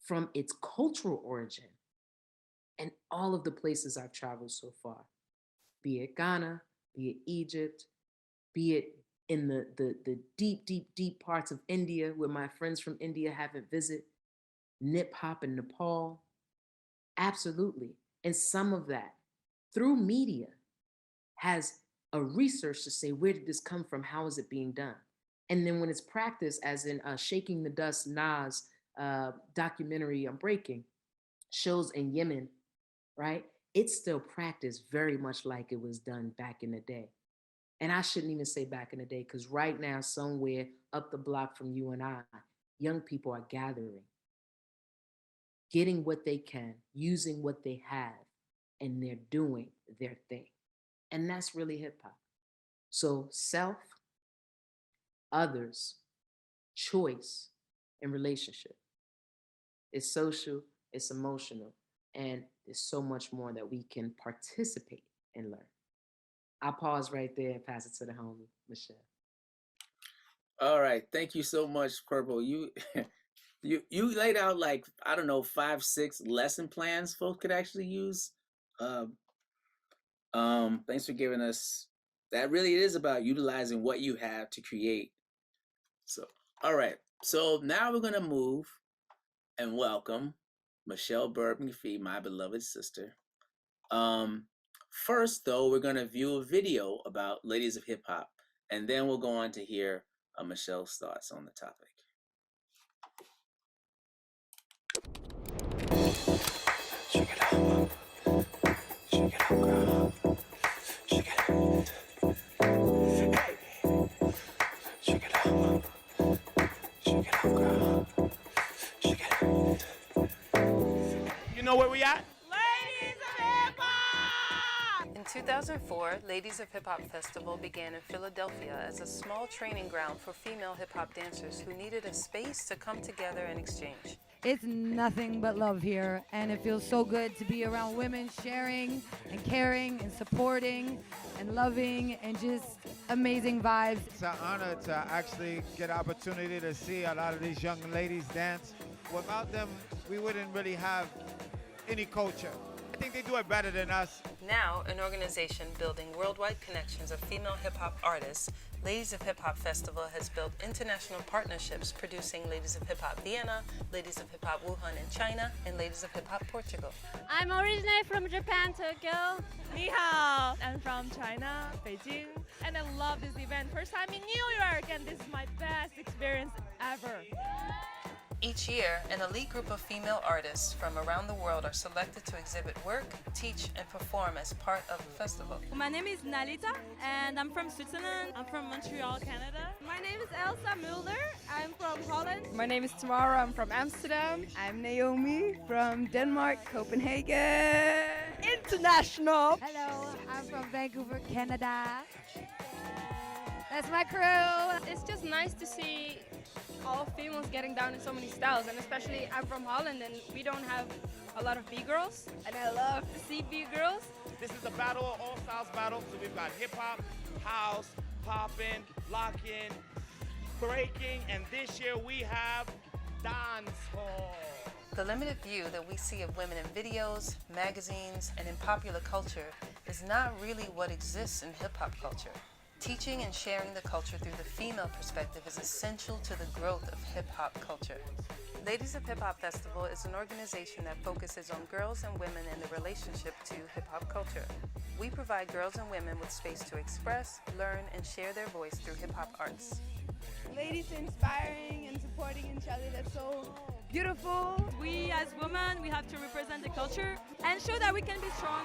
from its cultural origin in all of the places I've traveled so far, be it Ghana, be it Egypt, be it in the deep, deep, deep parts of India where my friends from India haven't visited, Nip Hop in Nepal. Absolutely. And some of that through media has a research to say, where did this come from? How is it being done? And then when it's practiced, as in Shaking the Dust, Nas documentary on breaking, shows in Yemen, right? It's still practiced very much like it was done back in the day. And I shouldn't even say back in the day, because right now, somewhere up the block from you and I, young people are gathering, getting what they can, using what they have, and they're doing their thing. And that's really hip hop. So self, others, choice, and relationship. It's social, it's emotional, and there's so much more that we can participate and learn. I'll pause right there and pass it to the homie, Michele. All right, thank you so much, Purple. You you laid out like, I don't know, 5, 6 lesson plans folks could actually use. Thanks for giving us that. Really, it is about utilizing what you have to create. So, all right. So now we're gonna move and welcome Michele Byrd-McPhee, my beloved sister. First, though, we're gonna view a video about ladies of hip hop, and then we'll go on to hear Michele's thoughts on the topic. Shake it out, shake it out, girl. Shake it out. Hey. Shake it out, shake it out, girl. Shake it out. You know where we at? Ladies of Hip Hop! In 2004, Ladies of Hip Hop Festival began in Philadelphia as a small training ground for female hip hop dancers who needed a space to come together and exchange. It's nothing but love here, and it feels so good to be around women sharing and caring and supporting and loving and just amazing vibes. It's an honor to actually get opportunity to see a lot of these young ladies dance. Without them, we wouldn't really have any culture. I think they do it better than us. Now, an organization building worldwide connections of female hip-hop artists, Ladies of Hip-Hop Festival has built international partnerships producing Ladies of Hip-Hop Vienna, Ladies of Hip-Hop Wuhan in China, and Ladies of Hip-Hop Portugal. I'm originally from Japan, Tokyo. Ni hao! I'm from China, Beijing, and I love this event. First time in New York, and this is my best experience ever. Each year, an elite group of female artists from around the world are selected to exhibit work, teach, and perform as part of the festival. My name is Nalita, and I'm from Switzerland. I'm from Montreal, Canada. My name is Elsa Mulder. I'm from Holland. My name is Tamara. I'm from Amsterdam. I'm Naomi from Denmark, Copenhagen. International. Hello, I'm from Vancouver, Canada. That's my crew. It's just nice to see all females getting down in so many styles, and especially I'm from Holland and we don't have a lot of B-girls, and I love to see B-girls. This is a battle, all styles battle. So we've got hip hop, house, poppin', lockin', breaking, and this year we have dance hall. The limited view that we see of women in videos, magazines, and in popular culture is not really what exists in hip-hop culture. Teaching and sharing the culture through the female perspective is essential to the growth of hip-hop culture. Ladies of Hip-Hop Festival is an organization that focuses on girls and women and their relationship to hip-hop culture. We provide girls and women with space to express, learn, and share their voice through hip-hop arts. Ladies inspiring and supporting each other, that's so beautiful. We as women, we have to represent the culture and show that we can be strong.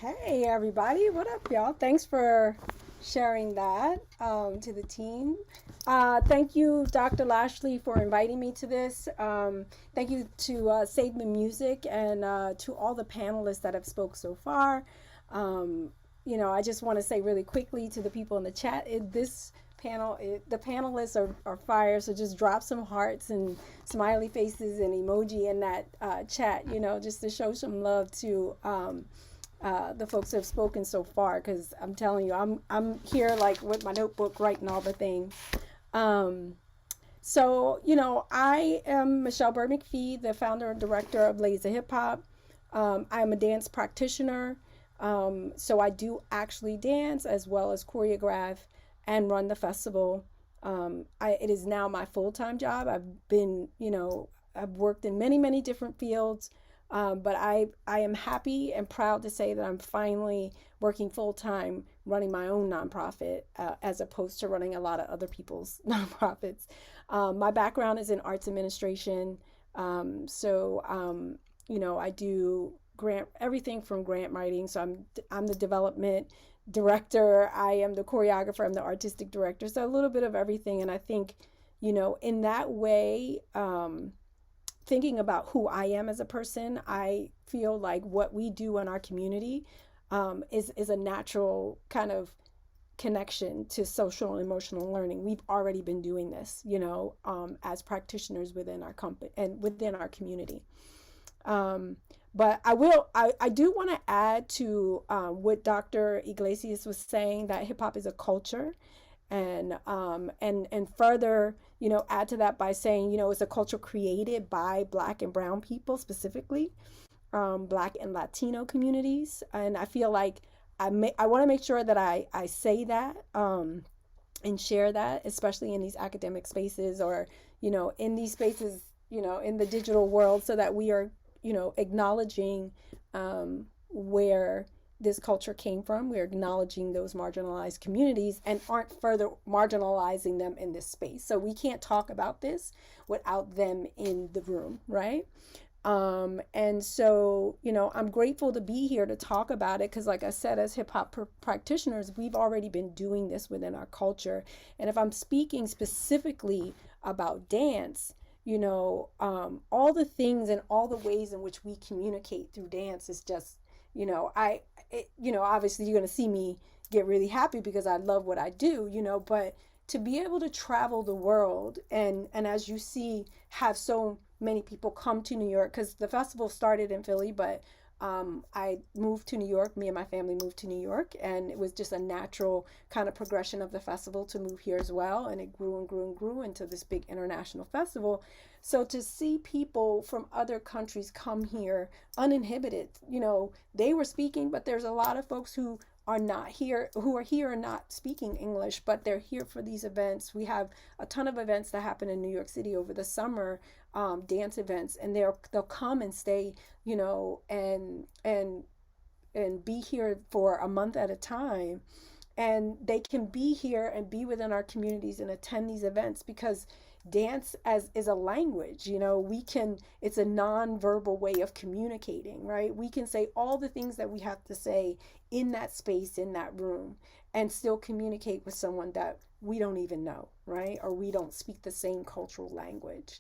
Hey everybody, what up y'all? Thanks for sharing that to the team. Thank you, Dr. Lashley, for inviting me to this. Thank you to Save the Music and to all the panelists that have spoke so far. You know, I just want to say really quickly to the people in the chat, this panel, the panelists are fire, so just drop some hearts and smiley faces and emoji in that chat, you know, just to show some love to the folks who have spoken so far, because I'm telling you, I'm here like with my notebook writing all the things. So, you know, I am Michele Byrd-McPhee, the founder and director of Ladies of Hip Hop. I'm a dance practitioner, so I do actually dance as well as choreograph and run the festival. It is now my full-time job. I've been, you know, I've worked in many different fields. But I am happy and proud to say that I'm finally working full-time running my own nonprofit as opposed to running a lot of other people's nonprofits. My background is in arts administration. You know, I do everything from grant writing. So I'm the development director. I am the choreographer. I'm the artistic director. So a little bit of everything. And I think, you know, in that way, thinking about who I am as a person, I feel like what we do in our community is a natural kind of connection to social and emotional learning. We've already been doing this, you know, as practitioners within our company and within our community. But I do want to add to what Dr. Iglesias was saying, that hip hop is a culture. And further, you know, add to that by saying, you know, it's a culture created by Black and Brown people, specifically Black and Latino communities. And I feel like I want to make sure that I say that and share that, especially in these academic spaces or, you know, in these spaces, you know, in the digital world, so that we are, you know, acknowledging where this culture came from. We're acknowledging those marginalized communities and aren't further marginalizing them in this space. So we can't talk about this without them in the room, right? And so, you know, I'm grateful to be here to talk about it because, like I said, as hip hop practitioners, we've already been doing this within our culture. And if I'm speaking specifically about dance, you know, all the things and all the ways in which we communicate through dance is just, you know, you know, obviously you're going to see me get really happy because I love what I do, you know, but to be able to travel the world and as you see, have so many people come to New York, because the festival started in Philly, but I moved to New York. Me and my family moved to New York, and it was just a natural kind of progression of the festival to move here as well. And it grew and grew and grew into this big international festival. So to see people from other countries come here uninhibited, they were speaking, but there's a lot of folks who are not here, who are here and not speaking English, but they're here for these events. We have a ton of events that happen in New York City over the summer, dance events, and they'll come and stay, and be here for a month at a time. And they can be here and be within our communities and attend these events because dance is a language. It's a non-verbal way of communicating, right? We can say all the things that we have to say in that space, in that room, and still communicate with someone that we don't even know, right? Or we don't speak the same cultural language.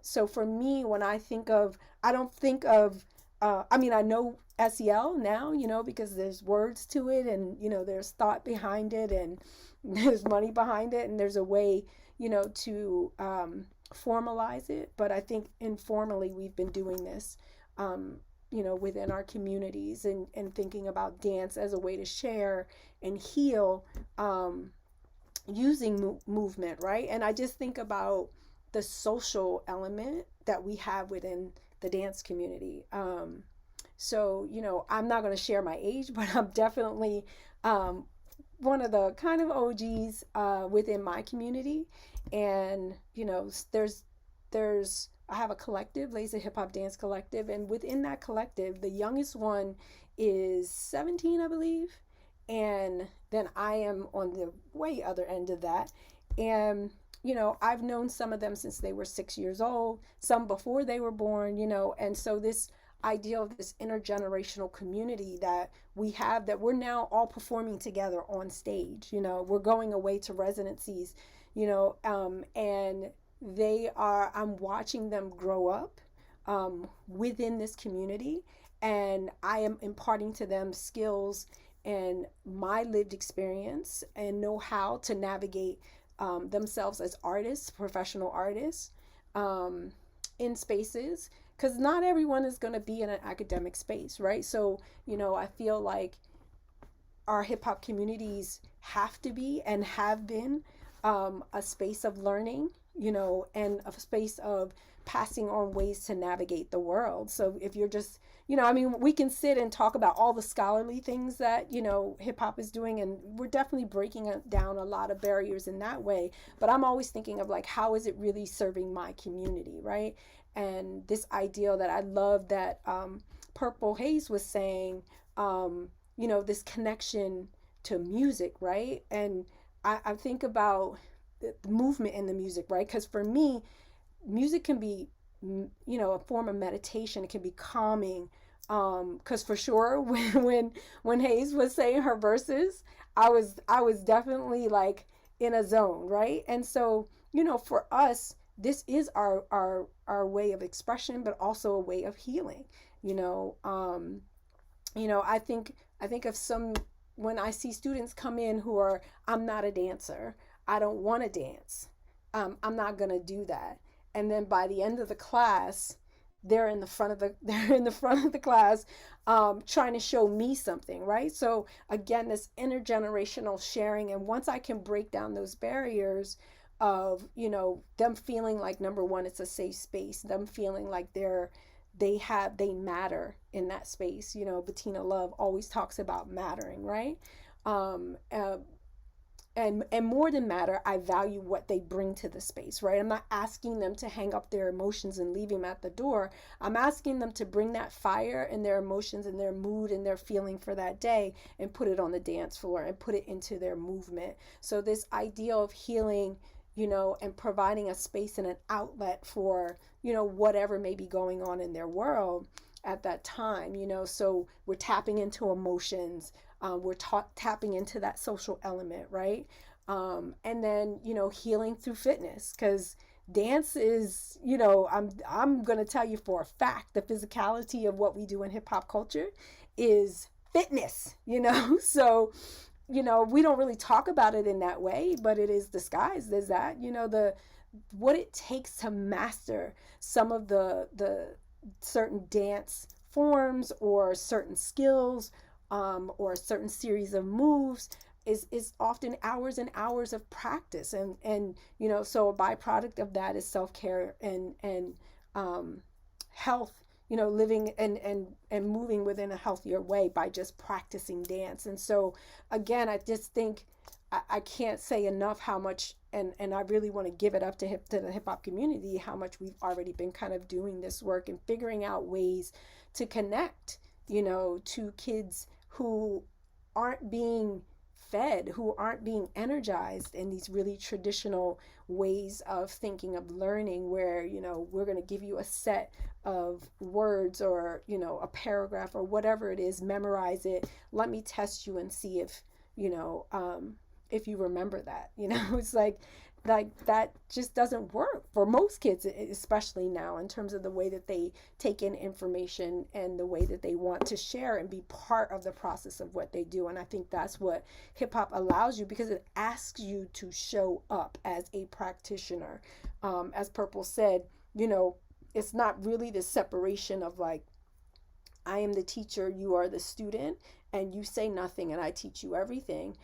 So for me, when I think of, I don't think of, I know SEL now, because there's words to it, and, there's thought behind it, and there's money behind it, and there's a way, to formalize it. But I think informally we've been doing this, within our communities, and thinking about dance as a way to share and heal, using movement, right? And I just think about the social element that we have within the dance community. So, I'm not going to share my age, but I'm definitely one of the kind of OGs within my community. And, I have a collective, Lazy Hip Hop Dance Collective. And within that collective, the youngest one is 17, I believe. And then I am on the way other end of that. And, I've known some of them since they were 6 years old, some before they were born, and so this idea of this intergenerational community that we have, that we're now all performing together on stage, we're going away to residencies, and I'm watching them grow up within this community, and I am imparting to them skills and my lived experience and know how to navigate themselves as artists, professional artists, in spaces, because not everyone is going to be in an academic space, right? So, I feel like our hip hop communities have to be and have been a space of learning, and a space of passing on ways to navigate the world. So if you're just, we can sit and talk about all the scholarly things that, hip hop is doing, and we're definitely breaking down a lot of barriers in that way. But I'm always thinking of like, how is it really serving my community, right? And this idea that I love that Purple Haze was saying, this connection to music, right? And I think about the movement in the music, right? Because for me, music can be, a form of meditation. It can be calming. Because for sure, when Haze was saying her verses, I was definitely like in a zone, right? And so, for us, this is our way of expression, but also a way of healing. I think of when I see students come in who are, I'm not a dancer, I don't want to dance, I'm not gonna do that. And then by the end of the class, they're in the front of the class, trying to show me something, right? So again, this intergenerational sharing, and once I can break down those barriers of, them feeling like, number one, it's a safe space, them feeling like they matter in that space. Bettina Love always talks about mattering, right? And more than matter, I value what they bring to the space, right? I'm not asking them to hang up their emotions and leave them at the door. I'm asking them to bring that fire and their emotions and their mood and their feeling for that day and put it on the dance floor and put it into their movement. So this idea of healing, and providing a space and an outlet for, whatever may be going on in their world at that time, so we're tapping into emotions, we're tapping into that social element, right? And then, healing through fitness, because dance is, I'm going to tell you for a fact, the physicality of what we do in hip hop culture is fitness, so, we don't really talk about it in that way, but it is disguised as that, what it takes to master some of the certain dance forms or certain skills, or a certain series of moves is often hours and hours of practice. And so a byproduct of that is self-care and health, living and moving within a healthier way by just practicing dance. And so again, I just think I can't say enough how much, and I really want to give it up to the hip hop community, how much we've already been kind of doing this work and figuring out ways to connect, to kids who aren't being fed, who aren't being energized in these really traditional ways of thinking of learning, where, we're going to give you a set of words or, a paragraph or whatever it is, memorize it. Let me test you and see if you remember that. It's like that just doesn't work for most kids, especially now, in terms of the way that they take in information and the way that they want to share and be part of the process of what they do. And I think that's what hip hop allows you, because it asks you to show up as a practitioner. As Purple said, it's not really the separation of like, I am the teacher, you are the student, and you say nothing and I teach you everything.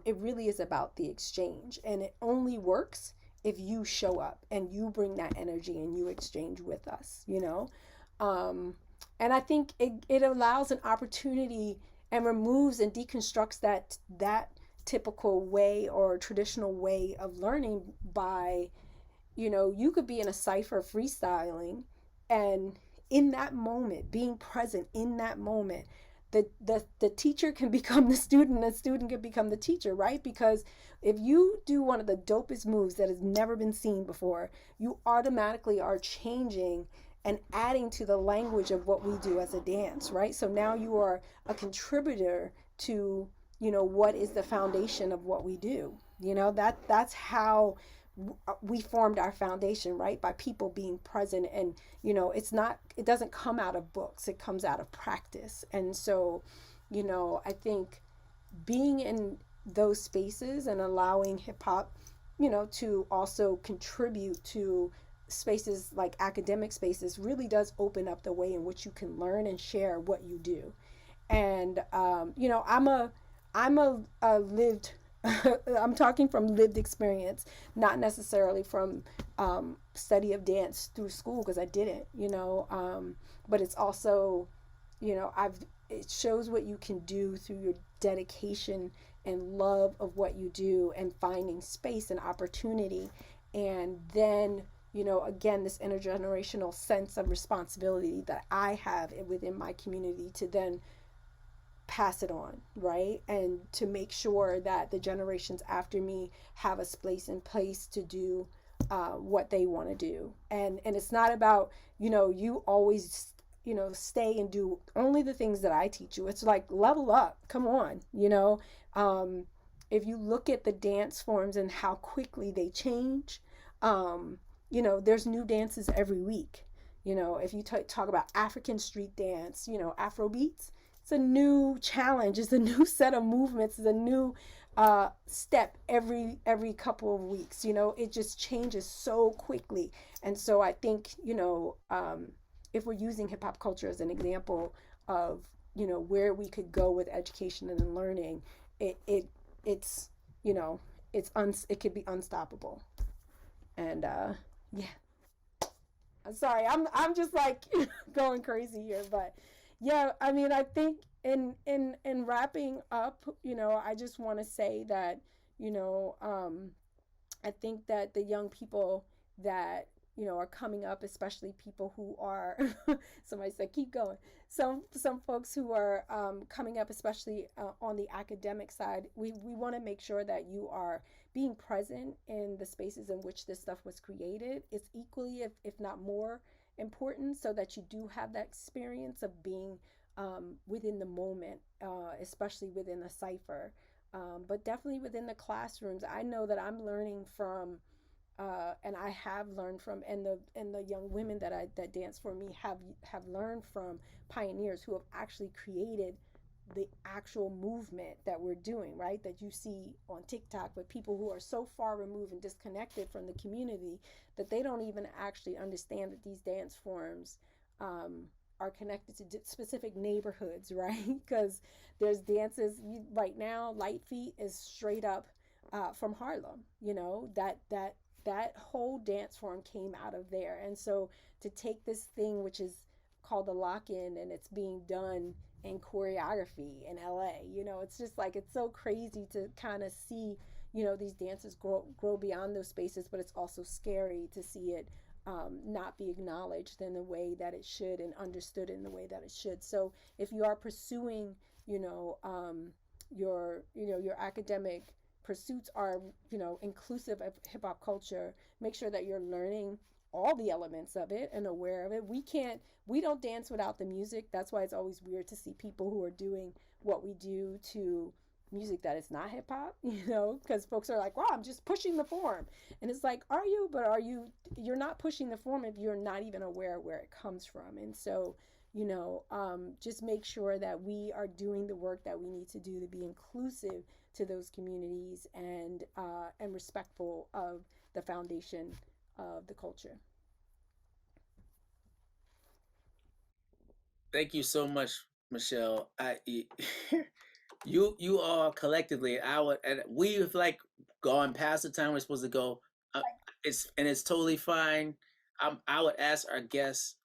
It really is about the exchange, and it only works if you show up and you bring that energy and you exchange with us, and I think it allows an opportunity and removes and deconstructs that typical way or traditional way of learning by, you could be in a cipher freestyling, and in that moment, being present in that moment, the teacher can become the student, and the student can become the teacher, right? Because if you do one of the dopest moves that has never been seen before, you automatically are changing and adding to the language of what we do as a dance, right? So now you are a contributor to, what is the foundation of what we do. That's how we formed our foundation, right? By people being present. And it doesn't come out of books, it comes out of practice. And so I think being in those spaces and allowing hip hop to also contribute to spaces like academic spaces really does open up the way in which you can learn and share what you do. And I'm a lived I'm talking from lived experience, not necessarily from study of dance through school, because I didn't, but it's also, it shows what you can do through your dedication and love of what you do, and finding space and opportunity. And then, again, this intergenerational sense of responsibility that I have within my community to then pass it on, right? And to make sure that the generations after me have a space and place to do what they want to do. And it's not about, you always, stay and do only the things that I teach you. It's like, level up, come on, if you look at the dance forms and how quickly they change, there's new dances every week. If you talk about African street dance, Afro beats, it's a new challenge, it's a new set of movements, it's a new step every couple of weeks. It just changes so quickly. And so I think, if we're using hip hop culture as an example of, where we could go with education and learning, it could be unstoppable. And yeah. I'm sorry, I'm just like going crazy here, but yeah, I mean, I think in wrapping up, I just want to say that, I think that the young people that, are coming up, especially people who are, somebody said, keep going. Some folks who are coming up, especially on the academic side, we want to make sure that you are being present in the spaces in which this stuff was created. It's equally, if not more, important, so that you do have that experience of being within the moment, especially within a cipher, but definitely within the classrooms. I know that I'm learning from, and I have learned from, and the young women that dance for me have learned from pioneers who have actually created the actual movement that we're doing, right? That you see on TikTok, with people who are so far removed and disconnected from the community that they don't even actually understand that these dance forms are connected to specific neighborhoods, right? Because there's dances right now. Light Feet is straight up from Harlem. You know, that whole dance form came out of there. And so to take this thing, which is called the lock-in, and it's being done in choreography in LA, you know, it's just like, it's so crazy to kind of see, you know, these dances grow beyond those spaces, but it's also scary to see it not be acknowledged in the way that it should and understood in the way that it should. So if you are pursuing, your academic pursuits are, inclusive of hip hop culture, make sure that you're learning all the elements of it and aware of it. We don't dance without the music. That's why it's always weird to see people who are doing what we do to music that is not hip hop, because folks are like, wow, I'm just pushing the form. And it's like, are you? But you're not pushing the form if you're not even aware where it comes from. And so, just make sure that we are doing the work that we need to do to be inclusive to those communities and respectful of the foundation of the culture. Thank you so much, Michelle. You all collectively, we've like gone past the time we're supposed to go. It's totally fine. I would ask our guests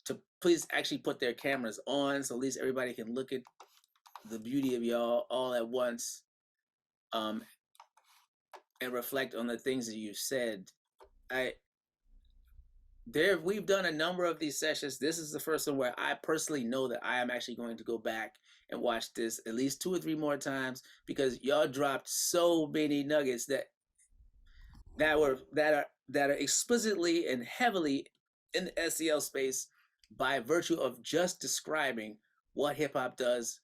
to please actually put their cameras on, so at least everybody can look at the beauty of y'all all at once, and reflect on the things that you said. We've done a number of these sessions. This is the first one where I personally know that I am actually going to go back and watch this at least 2 or 3 more times, because y'all dropped so many nuggets that are explicitly and heavily in the SEL space by virtue of just describing what hip hop does,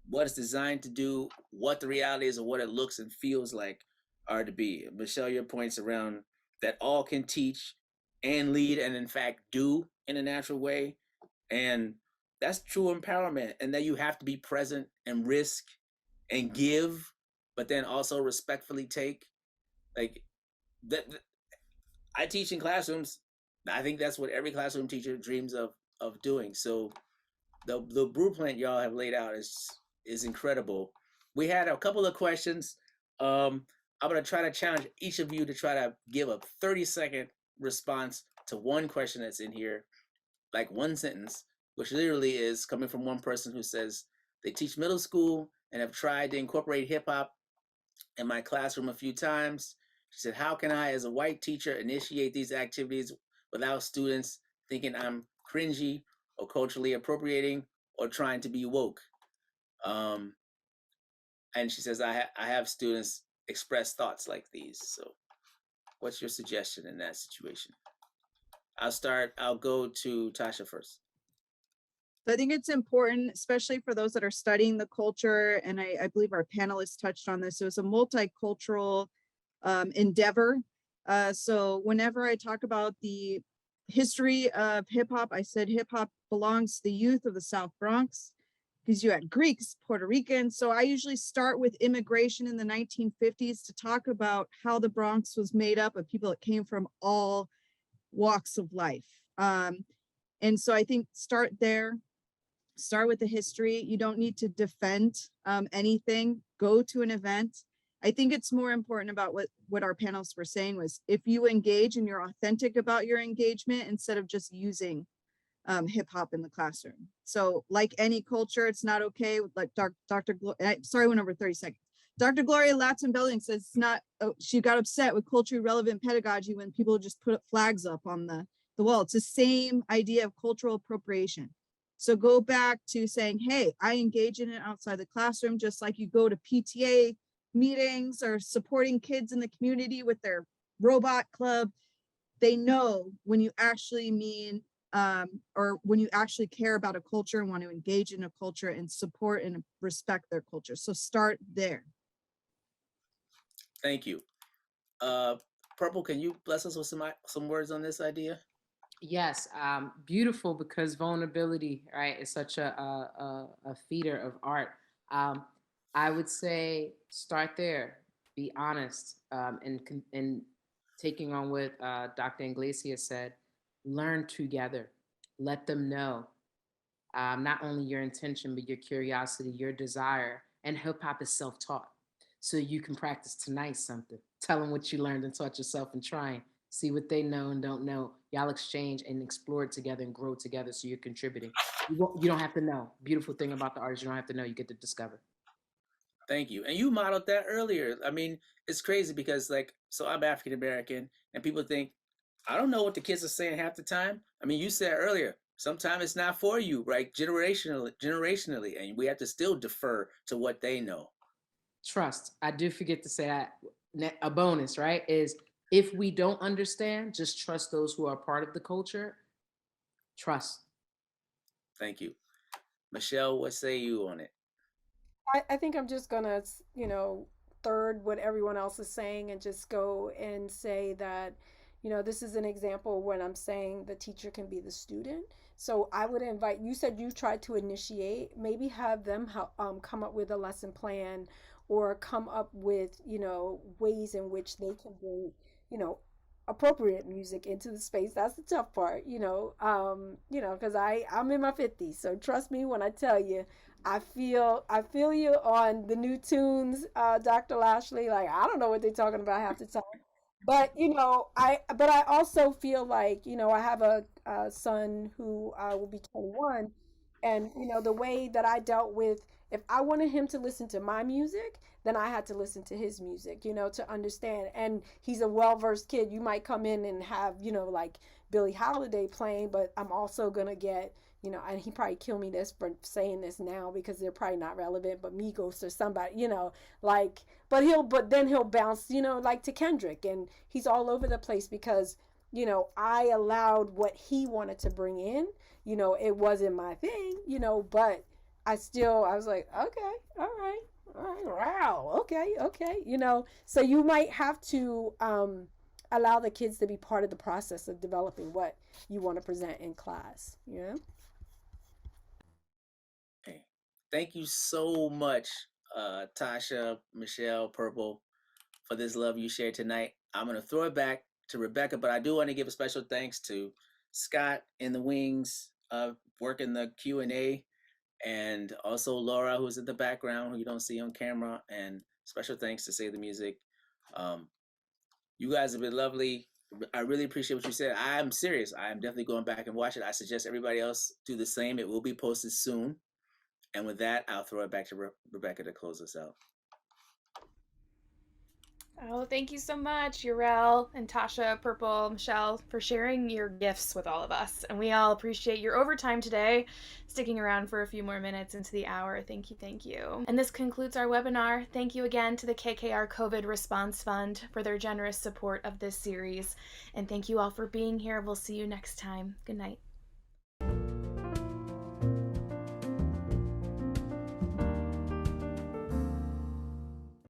what it's designed to do, what the reality is, and what it looks and feels like are to be. Michelle, your points around that all can teach and lead and in fact do in a natural way, and that's true empowerment, and that you have to be present and risk and give, but then also respectfully take. Like that, I teach in classrooms. I think that's what every classroom teacher dreams of doing. So the blueprint y'all have laid out is incredible. We had a couple of questions. I'm gonna try to challenge each of you to try to give a 30-second response to one question that's in here, like one sentence, which literally is coming from one person who says they teach middle school and have tried to incorporate hip hop in my classroom a few times. She said, how can I, as a white teacher, initiate these activities without students thinking I'm cringy or culturally appropriating or trying to be woke? And she says, I have students express thoughts like these. So what's your suggestion in that situation? I'll go to Tasha first. I think it's important, especially for those that are studying the culture, and I believe our panelists touched on this. It was a multicultural endeavor. So whenever I talk about the history of hip hop, I said hip hop belongs to the youth of the South Bronx, because you had Greeks, Puerto Ricans. So I usually start with immigration in the 1950s to talk about how the Bronx was made up of people that came from all walks of life. And so I think start there. Start with the history. You don't need to defend anything. Go to an event. I think it's more important about what our panelists were saying was, if you engage and you're authentic about your engagement instead of just using hip hop in the classroom. So like any culture, it's not okay. Like sorry, I went over 30 seconds. Dr. Gloria Latson-Belling says it's not, she got upset with culturally relevant pedagogy when people just put flags up on the wall. It's the same idea of cultural appropriation. So go back to saying, hey, I engage in it outside the classroom, just like you go to PTA meetings or supporting kids in the community with their robot club. They know when you actually mean, or when you actually care about a culture and want to engage in a culture and support and respect their culture. So start there. Thank you. Purple, can you bless us with some words on this idea? Yes, beautiful, because vulnerability, right, is such a feeder of art. I would say start there, be honest, and taking on what Dr. Iglesias said, learn together, let them know not only your intention, but your curiosity, your desire. And hip hop is self-taught. So you can practice tonight something. Tell them what you learned and taught yourself and trying. See what they know and don't know. Y'all exchange and explore it together and grow together so you're contributing. You don't have to know. Beautiful thing about the artist, you don't have to know. You get to discover. Thank you. And you modeled that earlier. I mean, it's crazy because, like, so I'm African American, and people think, I don't know what the kids are saying half the time. I mean, you said earlier, sometimes it's not for you, right? Generationally, and we have to still defer to what they know. Trust. I do forget to say a bonus, right? Is if we don't understand, just trust those who are part of the culture. Trust. Thank you. Michele, what say you on it? I think I'm just gonna, third what everyone else is saying and just go and say that, this is an example when I'm saying the teacher can be the student. So I would invite, you said you tried to initiate, maybe have them come up with a lesson plan or come up with, ways in which they can bring, appropriate music into the space. That's the tough part, because I'm in my 50s. So trust me when I tell you, I feel you on the new tunes, Dr. Lashley. Like, I don't know what they're talking about half the time. But I also feel like, I have a son who will be 21, and the way that I dealt with, if I wanted him to listen to my music, then I had to listen to his music, to understand. And he's a well-versed kid. You might come in and have, like Billie Holiday playing, but I'm also gonna get, and he probably kill me this for saying this now because they're probably not relevant, but Migos or somebody, but then he'll bounce, like to Kendrick, and he's all over the place because, I allowed what he wanted to bring in, it wasn't my thing, but I was like, okay, all right, wow, okay, so you might have to allow the kids to be part of the process of developing what you want to present in class, Okay. Thank you so much, Tasha, Michele, Purple, for this love you shared tonight. I'm going to throw it back to Rebecca, but I do want to give a special thanks to Scott in the wings, working the Q&A, and also Laura, who's in the background, who you don't see on camera, and special thanks to Say the Music. You guys have been lovely. I really appreciate what you said. I'm serious. I am definitely going back and watch it. I suggest everybody else do the same. It will be posted soon. And with that, I'll throw it back to Rebecca to close us out. Oh, thank you so much, Urel and Tasha, Purple, Michele, for sharing your gifts with all of us. And we all appreciate your overtime today, sticking around for a few more minutes into the hour. Thank you, thank you. And this concludes our webinar. Thank you again to the KKR COVID Response Fund for their generous support of this series. And thank you all for being here. We'll see you next time. Good night.